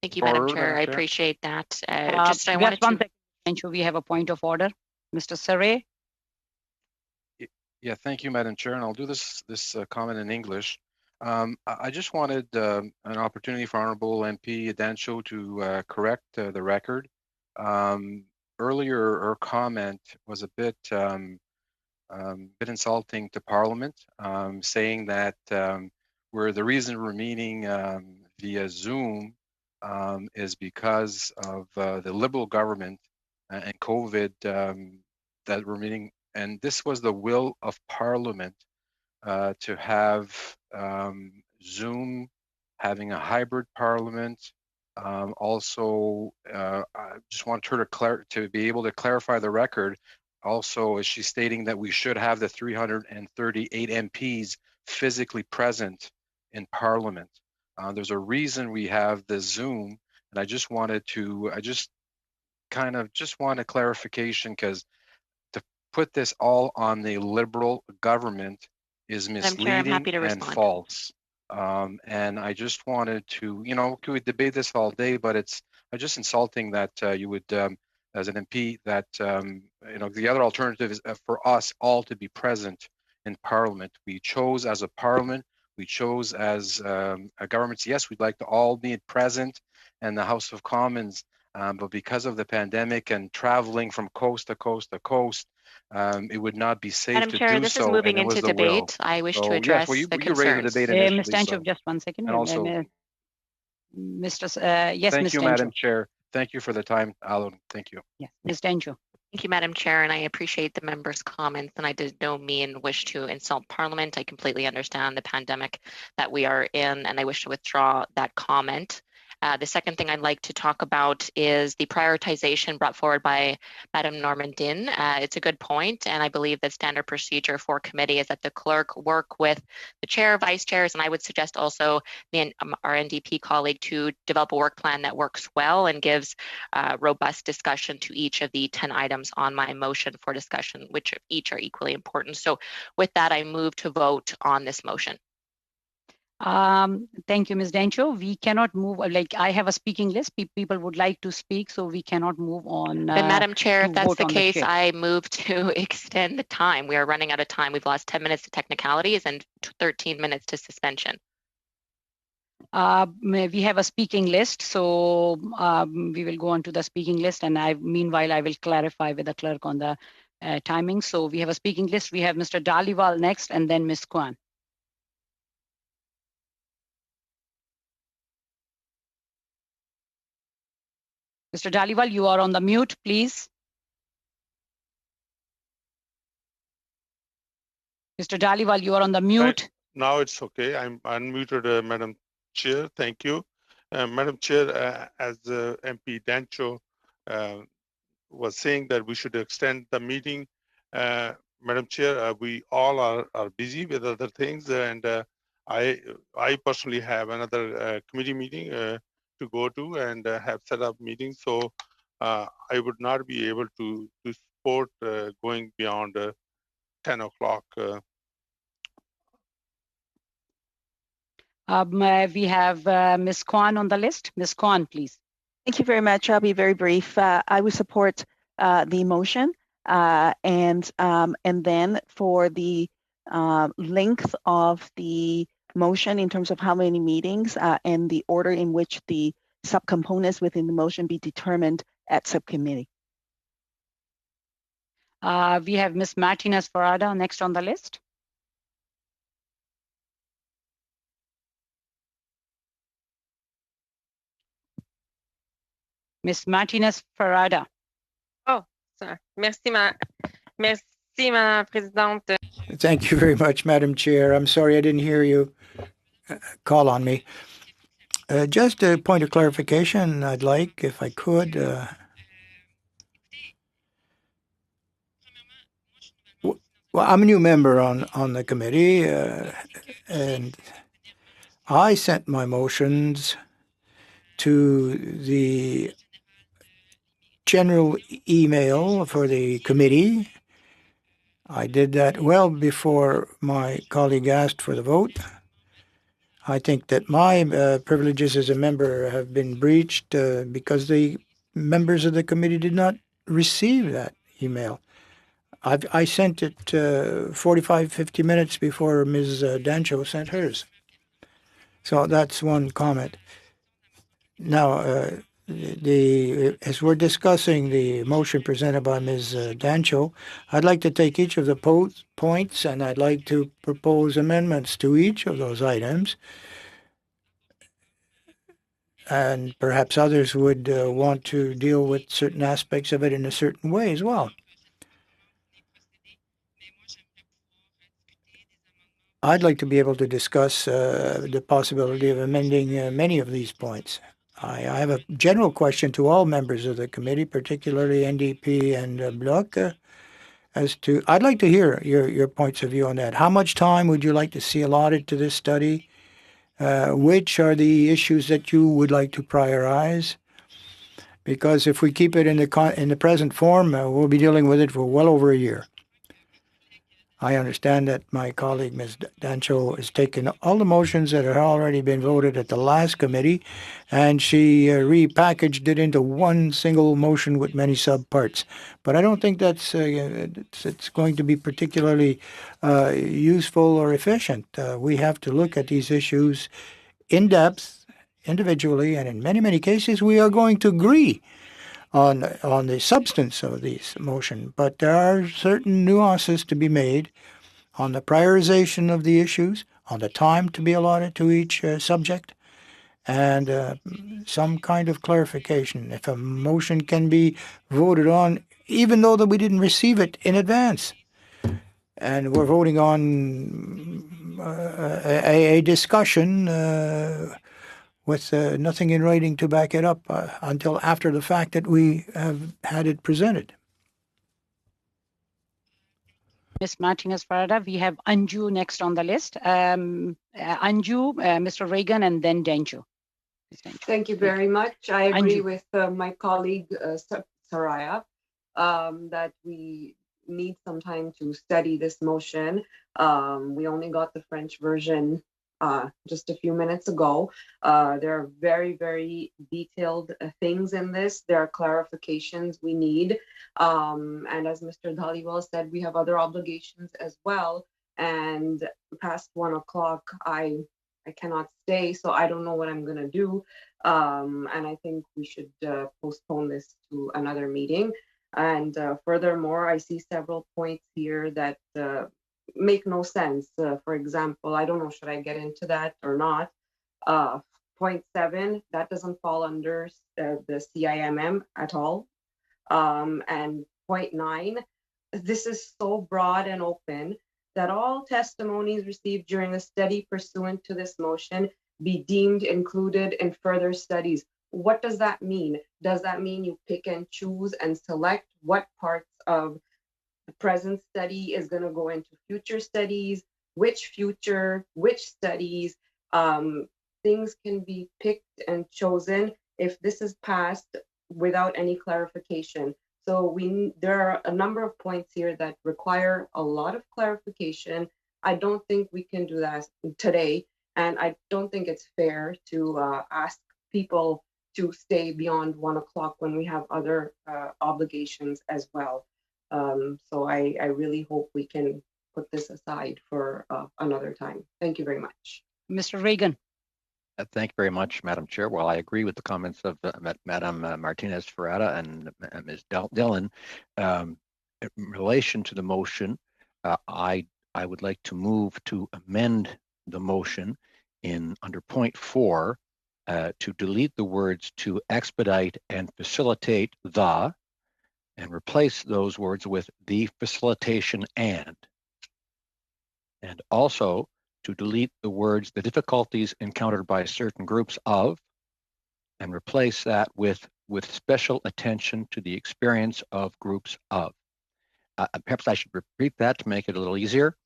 Thank you, Madam Chair. I appreciate that. Just one second. We have a point of order. Mr. Saray. Yeah, thank you, Madam Chair, and I'll do this comment in English. I just wanted an opportunity for Honourable MP Adancho to correct the record. Earlier, her comment was a bit insulting to Parliament, saying that the reason we're meeting via Zoom is because of the Liberal government and COVID that we're meeting. And this was the will of Parliament to have Zoom, having a hybrid Parliament. Also, I just want her to be able to clarify the record. Also, is she stating that we should have the 338 MPs physically present in Parliament? There's a reason we have the Zoom, and I just want a clarification, because to put this all on the Liberal government is misleading and false. And I just wanted to, we could debate this all day, but it's just insulting that you would, as an MP, that, the other alternative is for us all to be present in Parliament. We chose as a Parliament, we chose as a government. Yes, we'd like to all be present in the House of Commons, but because of the pandemic and traveling from coast to coast to coast, it would not be safe Madam to Chair, do this so. is moving into debate. I wish to address the concerns. You raised the debate initially. Ms. Dancho, just one second. And also, yes, thank Ms. you, Dancho. Madam Chair. Thank you for the time, Alan. Thank you. Yes, Ms. Dancho. Thank you, Madam Chair, and I appreciate the members' comments, and I did no mean wish to insult Parliament. I completely understand the pandemic that we are in, and I wish to withdraw that comment. The second thing I'd like to talk about is the prioritization brought forward by Madam Normandin. It's a good point, and I believe that standard procedure for committee is that the clerk work with the chair, vice chairs, and I would suggest also me and our NDP colleague to develop a work plan that works well and gives robust discussion to each of the 10 items on my motion for discussion, which each are equally important. So with that, I move to vote on this motion. Thank you, Ms. Dancho. We cannot move, I have a speaking list. People would like to speak, so we cannot move on. Then, Madam Chair, if that's the case, I move to extend the time. We are running out of time. We've lost 10 minutes to technicalities and 13 minutes to suspension. We have a speaking list, so we will go on to the speaking list, and meanwhile, I will clarify with the clerk on the timing. So we have a speaking list. We have Mr. Dhaliwal next, and then Ms. Kwan. Mr. Dhaliwal, you are on the mute, please. Mr. Dhaliwal, you are on the mute. Now it's okay. I'm unmuted, Madam Chair, thank you. Madam Chair, as MP Dancho was saying that we should extend the meeting. Madam Chair, we all are busy with other things, and I personally have another committee meeting to go to and have set up meetings. So I would not be able to support going beyond 10 o'clock. We have Ms. Kwan on the list. Ms. Kwan, please. Thank you very much. I'll be very brief. I would support the motion, and then for the length of the motion in terms of how many meetings and the order in which the subcomponents within the motion be determined at subcommittee. We have Ms. Martinez Farada next on the list. Ms. Martinez Farada. Oh, sorry. Merci, Madame Présidente. Thank you very much, Madam Chair. I'm sorry I didn't hear you call on me. Just a point of clarification I'd like, if I could. Well, I'm a new member on the committee, and I sent my motions to the general email for the committee. I did that well before my colleague asked for the vote. I think that my privileges as a member have been breached because the members of the committee did not receive that email. I sent it 45, 50 minutes before Ms. Dancho sent hers. So that's one comment. Now, as we're discussing the motion presented by Ms. Dancho, I'd like to take each of the points and I'd like to propose amendments to each of those items. And perhaps others would want to deal with certain aspects of it in a certain way as well. I'd like to be able to discuss the possibility of amending many of these points. I have a general question to all members of the committee, particularly NDP and Bloc, as to, I'd like to hear your points of view on that. How much time would you like to see allotted to this study? Which are the issues that you would like to prioritize? Because if we keep it in the present form, we'll be dealing with it for well over a year. I understand that my colleague, Ms. Dancho, has taken all the motions that had already been voted at the last committee, and she repackaged it into one single motion with many subparts. But I don't think that's it's going to be particularly useful or efficient. We have to look at these issues in depth, individually, and in many, many cases, we are going to agree on the substance of this motion, but there are certain nuances to be made on the prioritization of the issues, on the time to be allotted to each subject, and some kind of clarification. If a motion can be voted on, even though that we didn't receive it in advance, and we're voting on a discussion with nothing in writing to back it up until after the fact that we have had it presented. Ms. Martinez Farada, we have Anju next on the list. Anju, Mr. Reagan, and then Dancho. Thank you very much. I agree with my colleague Saraya that we need some time to study this motion. We only got the French version just a few minutes ago. There are very, very detailed things in this. There are clarifications we need. And as Mr. Dhaliwal said, we have other obligations as well. And past 1 o'clock, I cannot stay, so I don't know what I'm going to do. And I think we should postpone this to another meeting. And furthermore, I see several points here that make no sense. For example, I don't know, should I get into that or not? Point 7, that doesn't fall under the CIMM at all. And point 9, this is so broad and open that all testimonies received during the study pursuant to this motion be deemed included in further studies. What does that mean? Does that mean you pick and choose and select what parts of the present study is going to go into future studies, which studies, things can be picked and chosen if this is passed without any clarification. So there are a number of points here that require a lot of clarification. I don't think we can do that today, and I don't think it's fair to ask people to stay beyond 1 o'clock when we have other obligations as well. So I really hope we can put this aside for another time. Thank you very much. Mr. Reagan. Thank you very much, Madam Chair. While I agree with the comments of Madam Martinez-Ferreira and Ms. Dillon, in relation to the motion, I would like to move to amend the motion under point 4 to delete the words "to expedite and facilitate the," and replace those words with "the facilitation and." And also to delete the words "the difficulties encountered by certain groups of," and replace that with special attention to the experience of groups of. Perhaps I should repeat that to make it a little easier.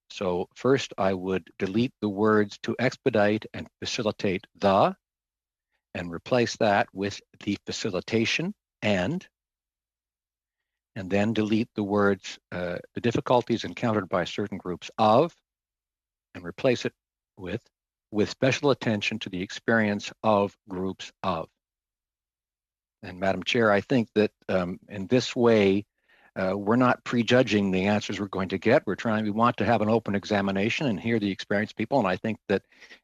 So first I would delete the words "to expedite and facilitate the," and replace that with "the facilitation and," and then delete the words "the difficulties encountered by certain groups of," and replace it with special attention to the experience of groups of. And Madam Chair, I think that in this way, we're not prejudging the answers we're going to get. We want to have an open examination and hear the experienced people. And I think that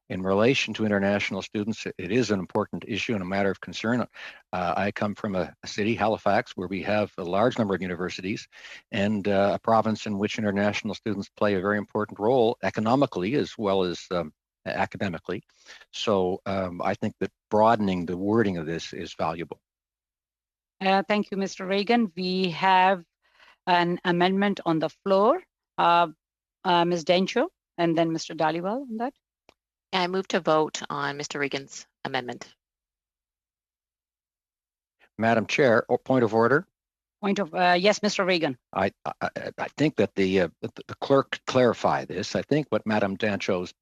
in relation to international students, it is an important issue and a matter of concern. I come from a city, Halifax, where we have a large number of universities and a province in which international students play a very important role economically as well as academically. So I think that broadening the wording of this is valuable. Thank you, Mr. Reagan. We have an amendment on the floor. Ms. Dencho, and then Mr. Dhaliwal on that. I move to vote on Mr. Reagan's amendment. Madam Chair, point of order. Point of yes, Mr. Reagan. I think that the clerk clarify this. I think what Madam Dancho's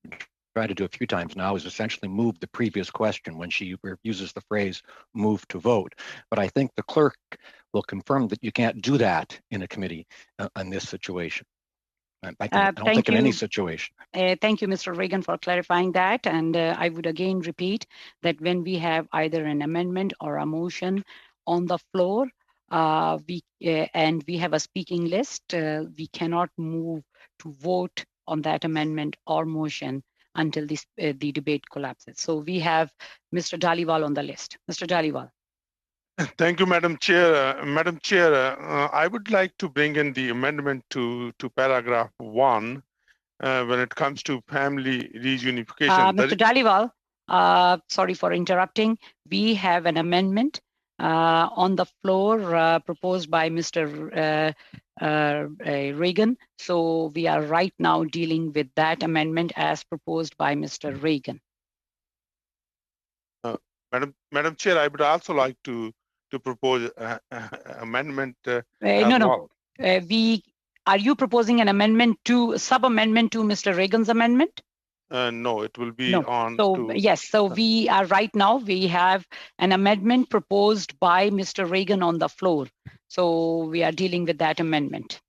tried to do a few times now is essentially move the previous question when she uses the phrase "move to vote." But I think the clerk will confirm that you can't do that in a committee in this situation. I don't think in any situation. Thank you, Mr. Reagan, for clarifying that. And I would again repeat that when we have either an amendment or a motion on the floor, and we have a speaking list, we cannot move to vote on that amendment or motion until the debate collapses. So we have Mr. Dhaliwal on the list. Mr. Dhaliwal. Thank you, Madam Chair. Madam Chair, I would like to bring in the amendment to paragraph 1 when it comes to family reunification. Mr. Dhaliwal, sorry for interrupting. We have an amendment on the floor proposed by Mr. Reagan. So we are right now dealing with that amendment as proposed by Mr. Reagan. Madam Chair, I would also like to propose amendment. No. Are you proposing an amendment to sub-amendment to Mr. Reagan's amendment? No, it will be on. So yes, so we are right now, we have an amendment proposed by Mr. Reagan on the floor. So we are dealing with that amendment.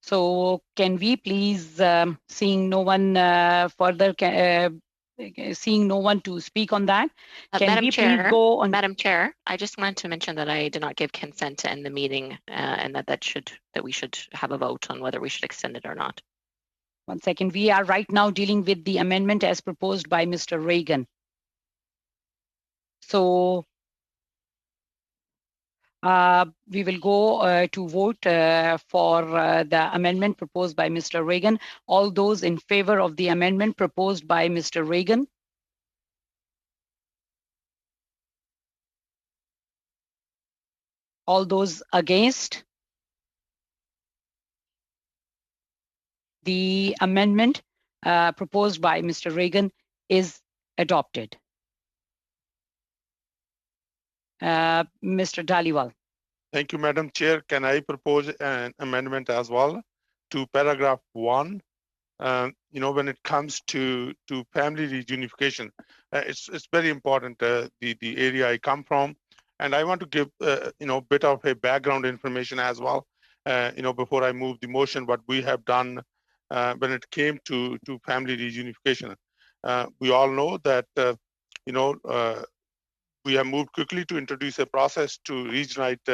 So can we please, seeing no one seeing no one to speak on that, can Madam we Chair, please go on? Madam Chair, I just wanted to mention that I did not give consent to end the meeting, and that we should have a vote on whether we should extend it or not. 1 second. We are right now dealing with the amendment as proposed by Mr. Reagan. So we will go to vote for the amendment proposed by Mr. Reagan. All those in favor of the amendment proposed by Mr. Reagan? All those against? The amendment proposed by Mr. Reagan is adopted. Mr. Dhaliwal. Thank you, Madam Chair. Can I propose an amendment as well to paragraph 1? When it comes to family reunification, it's very important, the area I come from. And I want to give, bit of a background information as well, before I move the motion, what we have done when it came to family reunification. We all know that, we have moved quickly to introduce a process to reunite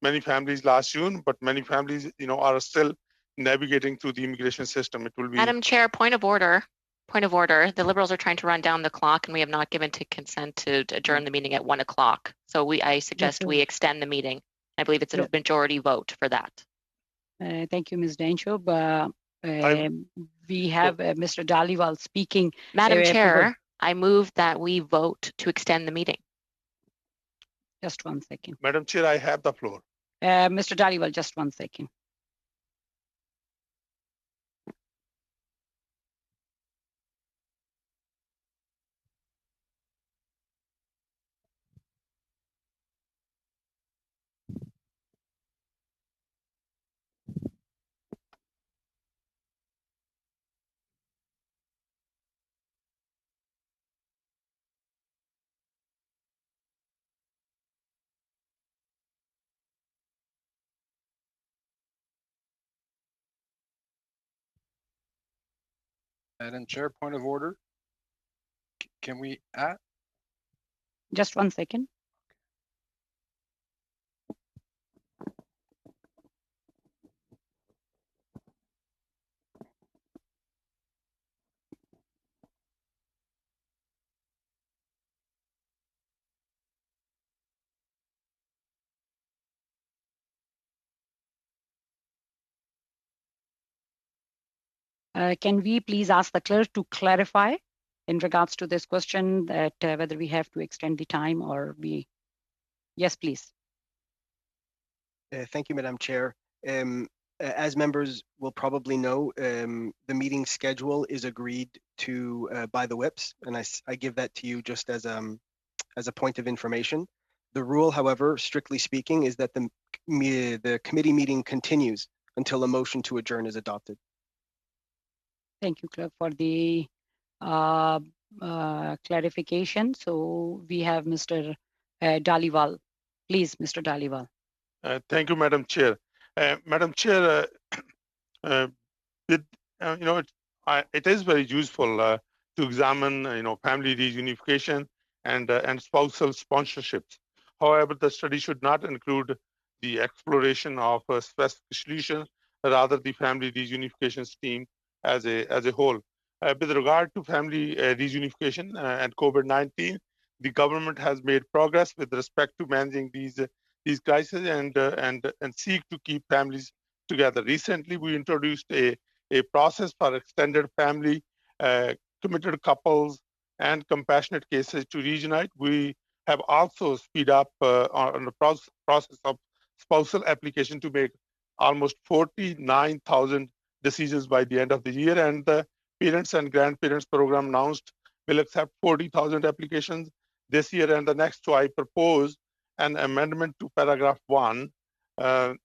many families last June, but many families, are still navigating through the immigration system. It will be. Madam Chair, point of order. Point of order. The Liberals are trying to run down the clock, and we have not given to consent to adjourn the meeting at 1 o'clock. So I suggest we extend the meeting. I believe it's a majority vote for that. Thank you, Ms. Dancho. We have Mr. Dhaliwal speaking. Madam Chair, I move that we vote to extend the meeting. Just 1 second. Madam Chair, I have the floor. Mr. Dhaliwal, just 1 second. Madam Chair, point of order. Can we add? Just 1 second. Can we please ask the clerk to clarify in regards to this question that whether we have to extend the time or we? Yes, please. Thank you, Madam Chair. As members will probably know, the meeting schedule is agreed to by the whips, and I give that to you just as a point of information. The rule, however, strictly speaking, is that the committee meeting continues until a motion to adjourn is adopted. Thank you, Clerk, for the clarification. So we have Mr. Dhaliwal. Please, Mr. Dhaliwal. Thank you, Madam Chair. Madam Chair, it is very useful to examine, family reunification and spousal sponsorships. However, the study should not include the exploration of a specific solution, rather the family reunification scheme as a whole. With regard to family reunification and COVID-19, the government has made progress with respect to managing these crises and seek to keep families together. Recently, we introduced a process for extended family, committed couples, and compassionate cases to reunite. We have also speed up on the process of spousal application to make almost 49,000 decisions by the end of the year, and the parents and grandparents program announced will accept 40,000 applications this year and the next. So I propose an amendment to paragraph 1 that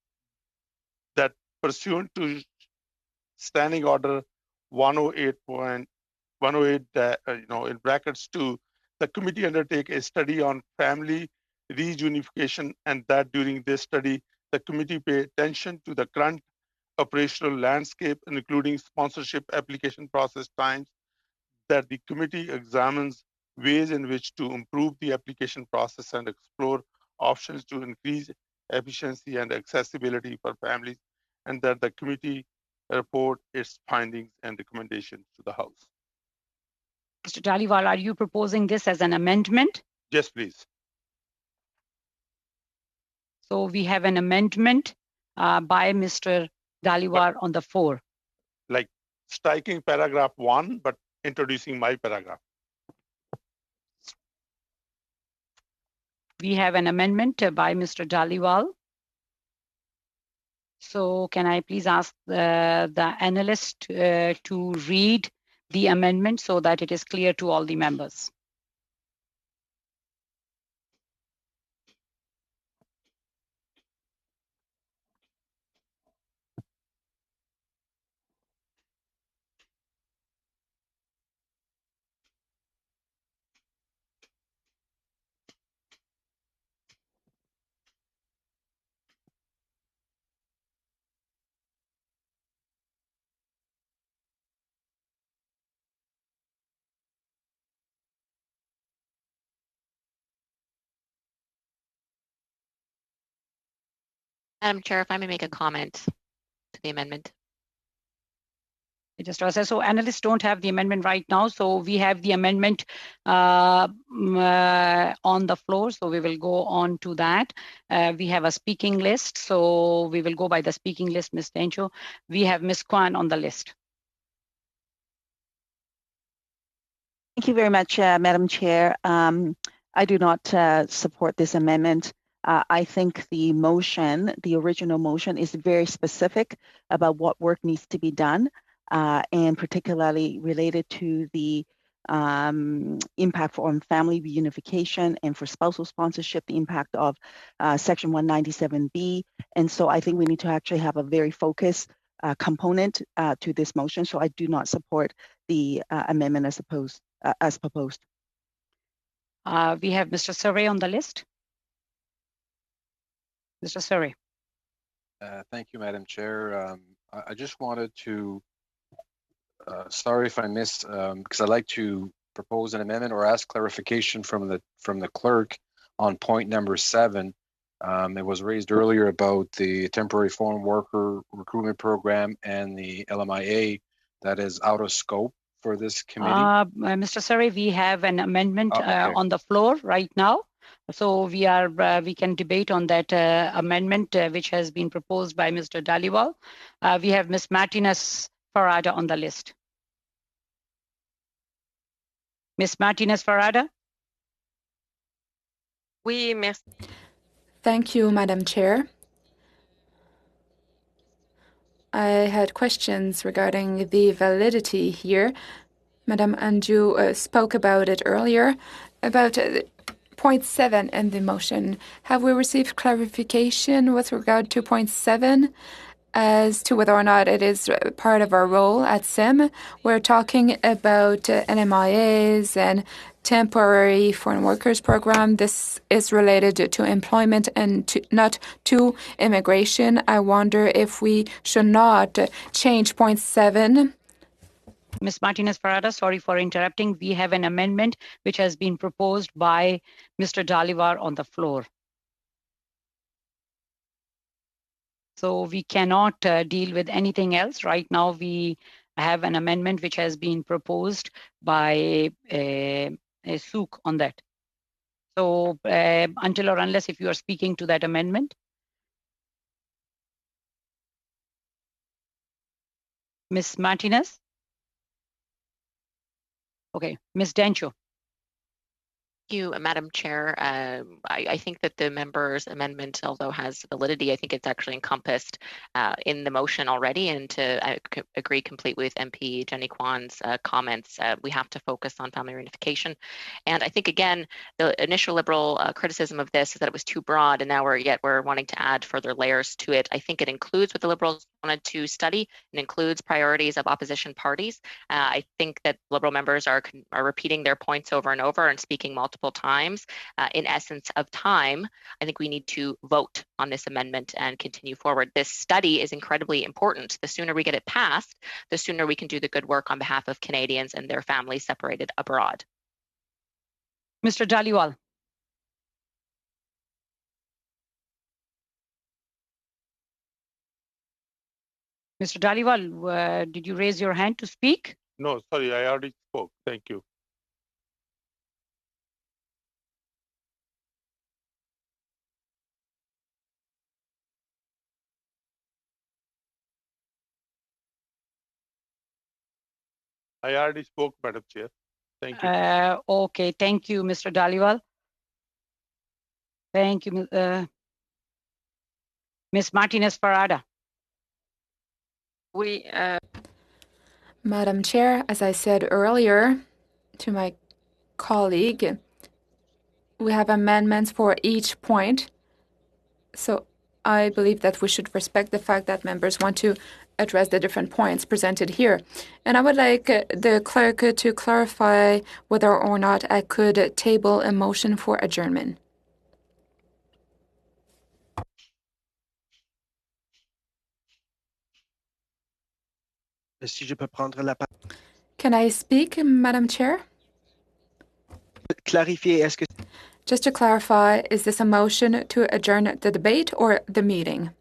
pursuant to Standing Order 108.108, in brackets 2, the committee undertake a study on family reunification, and that during this study, the committee pay attention to the current operational landscape, including sponsorship application process times, that the committee examines ways in which to improve the application process and explore options to increase efficiency and accessibility for families, and that the committee report its findings and recommendations to the House. Mr. Dhaliwal, are you proposing this as an amendment? Yes, please. So we have an amendment by Mr. Dhaliwal on the floor. Like striking paragraph 1, but introducing my paragraph. We have an amendment by Mr. Dhaliwal. So can I please ask the analyst to read the amendment so that it is clear to all the members? Madam Chair, if I may make a comment to the amendment. Just so analysts don't have the amendment right now, so we have the amendment on the floor, so we will go on to that. We have a speaking list, so we will go by the speaking list, Ms. Tencho. We have Ms. Kwan on the list. Thank you very much, Madam Chair. I do not support this amendment. I think the motion, the original motion, is very specific about what work needs to be done, and particularly related to the impact on family reunification and for spousal sponsorship, the impact of Section 197B. And so I think we need to actually have a very focused component to this motion. So I do not support the amendment as proposed. We have Mr. Surrey on the list. Mr. Surrey. Thank you, Madam Chair. I just wanted to, sorry if I missed, because I'd like to propose an amendment or ask clarification from the clerk on point number 7. It was raised earlier about the temporary foreign worker recruitment program and the LMIA that is out of scope for this committee. Mr. Surrey, we have an amendment Okay. on the floor right now. So we can debate on that amendment which has been proposed by Mr. Dhaliwal. We have Ms. Martinez Farada on the list. Ms. Martinez Farada. Oui, merci. Thank you, Madam Chair. I had questions regarding the validity here. Madam Anjou spoke about it earlier, about point 7 in the motion. Have we received clarification with regard to point 7 as to whether or not it is part of our role at CIMM? We're talking about NMIAs and temporary foreign workers program. This is related to employment and not to immigration. I wonder if we should not change point 7. Ms. Martinez Farada, sorry for interrupting. We have an amendment which has been proposed by Mr. Dhaliwal on the floor. So we cannot deal with anything else. Right now, we have an amendment which has been proposed by Sook on that. So until or unless if you are speaking to that amendment. Ms. Martinez? Okay, Ms. Dancho. Thank you, Madam Chair. I think that the member's amendment, although has validity, I think it's actually encompassed in the motion already. And I agree completely with MP Jenny Kwan's comments. We have to focus on family reunification. And I think, again, the initial Liberal criticism of this is that it was too broad, and now we're wanting to add further layers to it. I think it includes what the Liberals wanted to study. It includes priorities of opposition parties. I think that Liberal members are repeating their points over and over and speaking multiple times. In essence of time, I think we need to vote on this amendment and continue forward. This study is incredibly important. The sooner we get it passed, the sooner we can do the good work on behalf of Canadians and their families separated abroad. Mr. Dhaliwal. Mr. Dhaliwal, did you raise your hand to speak? No, sorry, I already spoke. Thank you. I already spoke, Madam Chair. Thank you. Okay, thank you, Mr. Dhaliwal. Thank you, Ms. Martinez Farada. Oui. Madam Chair, as I said earlier to my colleague, we have amendments for each point. So I believe that we should respect the fact that members want to address the different points presented here. And I would like the clerk to clarify whether or not I could table a motion for adjournment. Si je peux prendre la parole. Can I speak, Madam Chair? Clarifier, est-ce que Just to clarify, is this a motion to adjourn the debate or the meeting?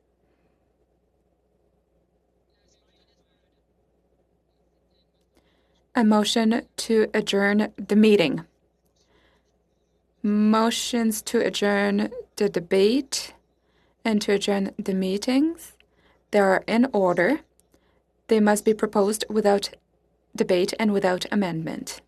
A motion to adjourn the meeting. Motions to adjourn the debate and to adjourn the meetings, they are in order. They must be proposed without debate and without amendment.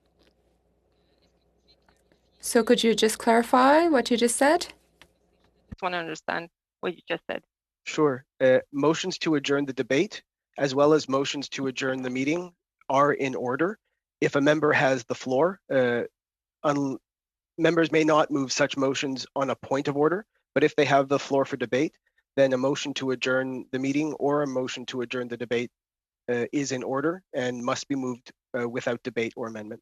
So could you just clarify what you just said? I just want to understand what you just said. Sure. Motions to adjourn the debate, as well as motions to adjourn the meeting, are in order. If a member has the floor, members may not move such motions on a point of order, but if they have the floor for debate, then a motion to adjourn the meeting or a motion to adjourn the debate is in order and must be moved without debate or amendment.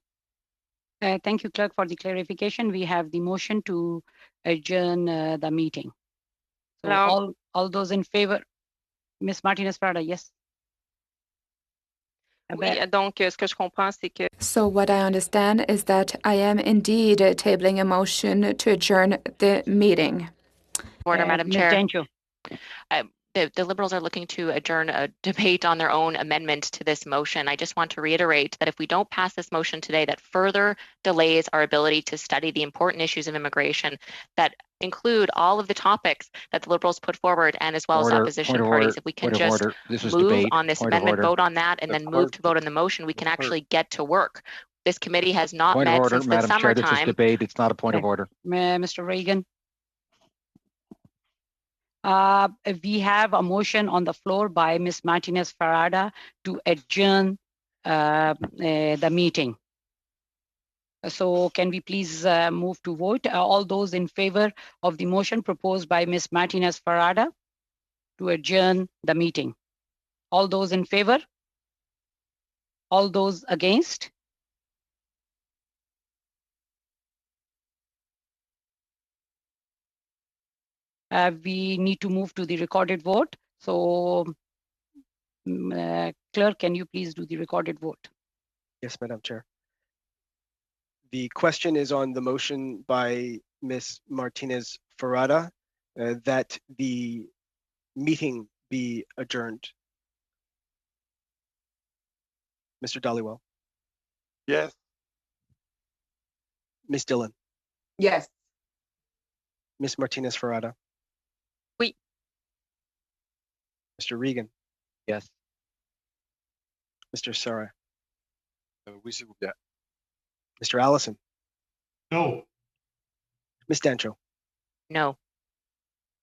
Thank you, Clerk, for the clarification. We have the motion to adjourn the meeting. So all those in favor, Ms. Martinez-Prada, yes. Oui, donc ce que je comprends, c'est que. So what I understand is that I am indeed tabling a motion to adjourn the meeting. Order, Madam Ms. Chair. Dancho. The Liberals are looking to adjourn a debate on their own amendment to this motion. I just want to reiterate that if we don't pass this motion today, that further delays our ability to study the important issues of immigration that include all of the topics that the Liberals put forward and as well as opposition parties. If we can just move on this amendment, vote on that, and then move to vote on the motion, we can actually get to work. This committee has not met since the summertime. Chair, this is debate. It's not a point of order. Mr. Reagan. We have a motion on the floor by Ms. Martinez-Farada to adjourn the meeting. So can we please move to vote? All those in favor of the motion proposed by Ms. Martinez-Farada to adjourn the meeting? All those in favor? All those against? We need to move to the recorded vote. So, Clerk, can you please do the recorded vote? Yes, Madam Chair. The question is on the motion by Ms. Martinez-Farada that the meeting be adjourned. Mr. Dhaliwal. Yes. Ms. Dillon. Yes. Ms. Martinez-Farada. Oui. Mr. Regan. Yes. Mr. Sarah. Oui, s'il vous plaît. Mr. Allison. No. Ms. Dancho. No.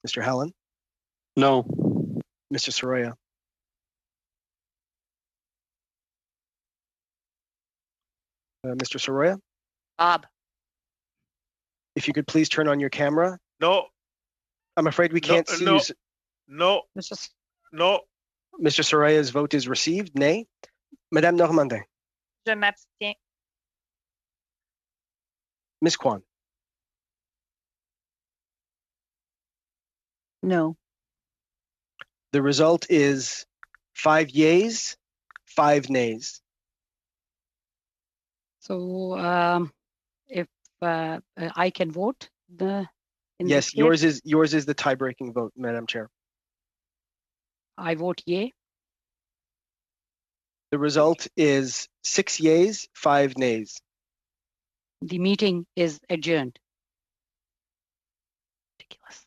Mr. Hallen. No. Mr. Soroya. Mr. Soroya. Bob. If you could please turn on your camera. No. I'm afraid we can't see you. No. No. Mr. Soroya's vote is received. Nay. Madame Normandin. Je m'abstiens. Ms. Kwan. No. The result is 5 yeas, 5 nays. So if I can vote yes, yours is the tie-breaking vote, Madam Chair. I vote yay. The result is 6 yeas, 5 nays. The meeting is adjourned. Ridiculous.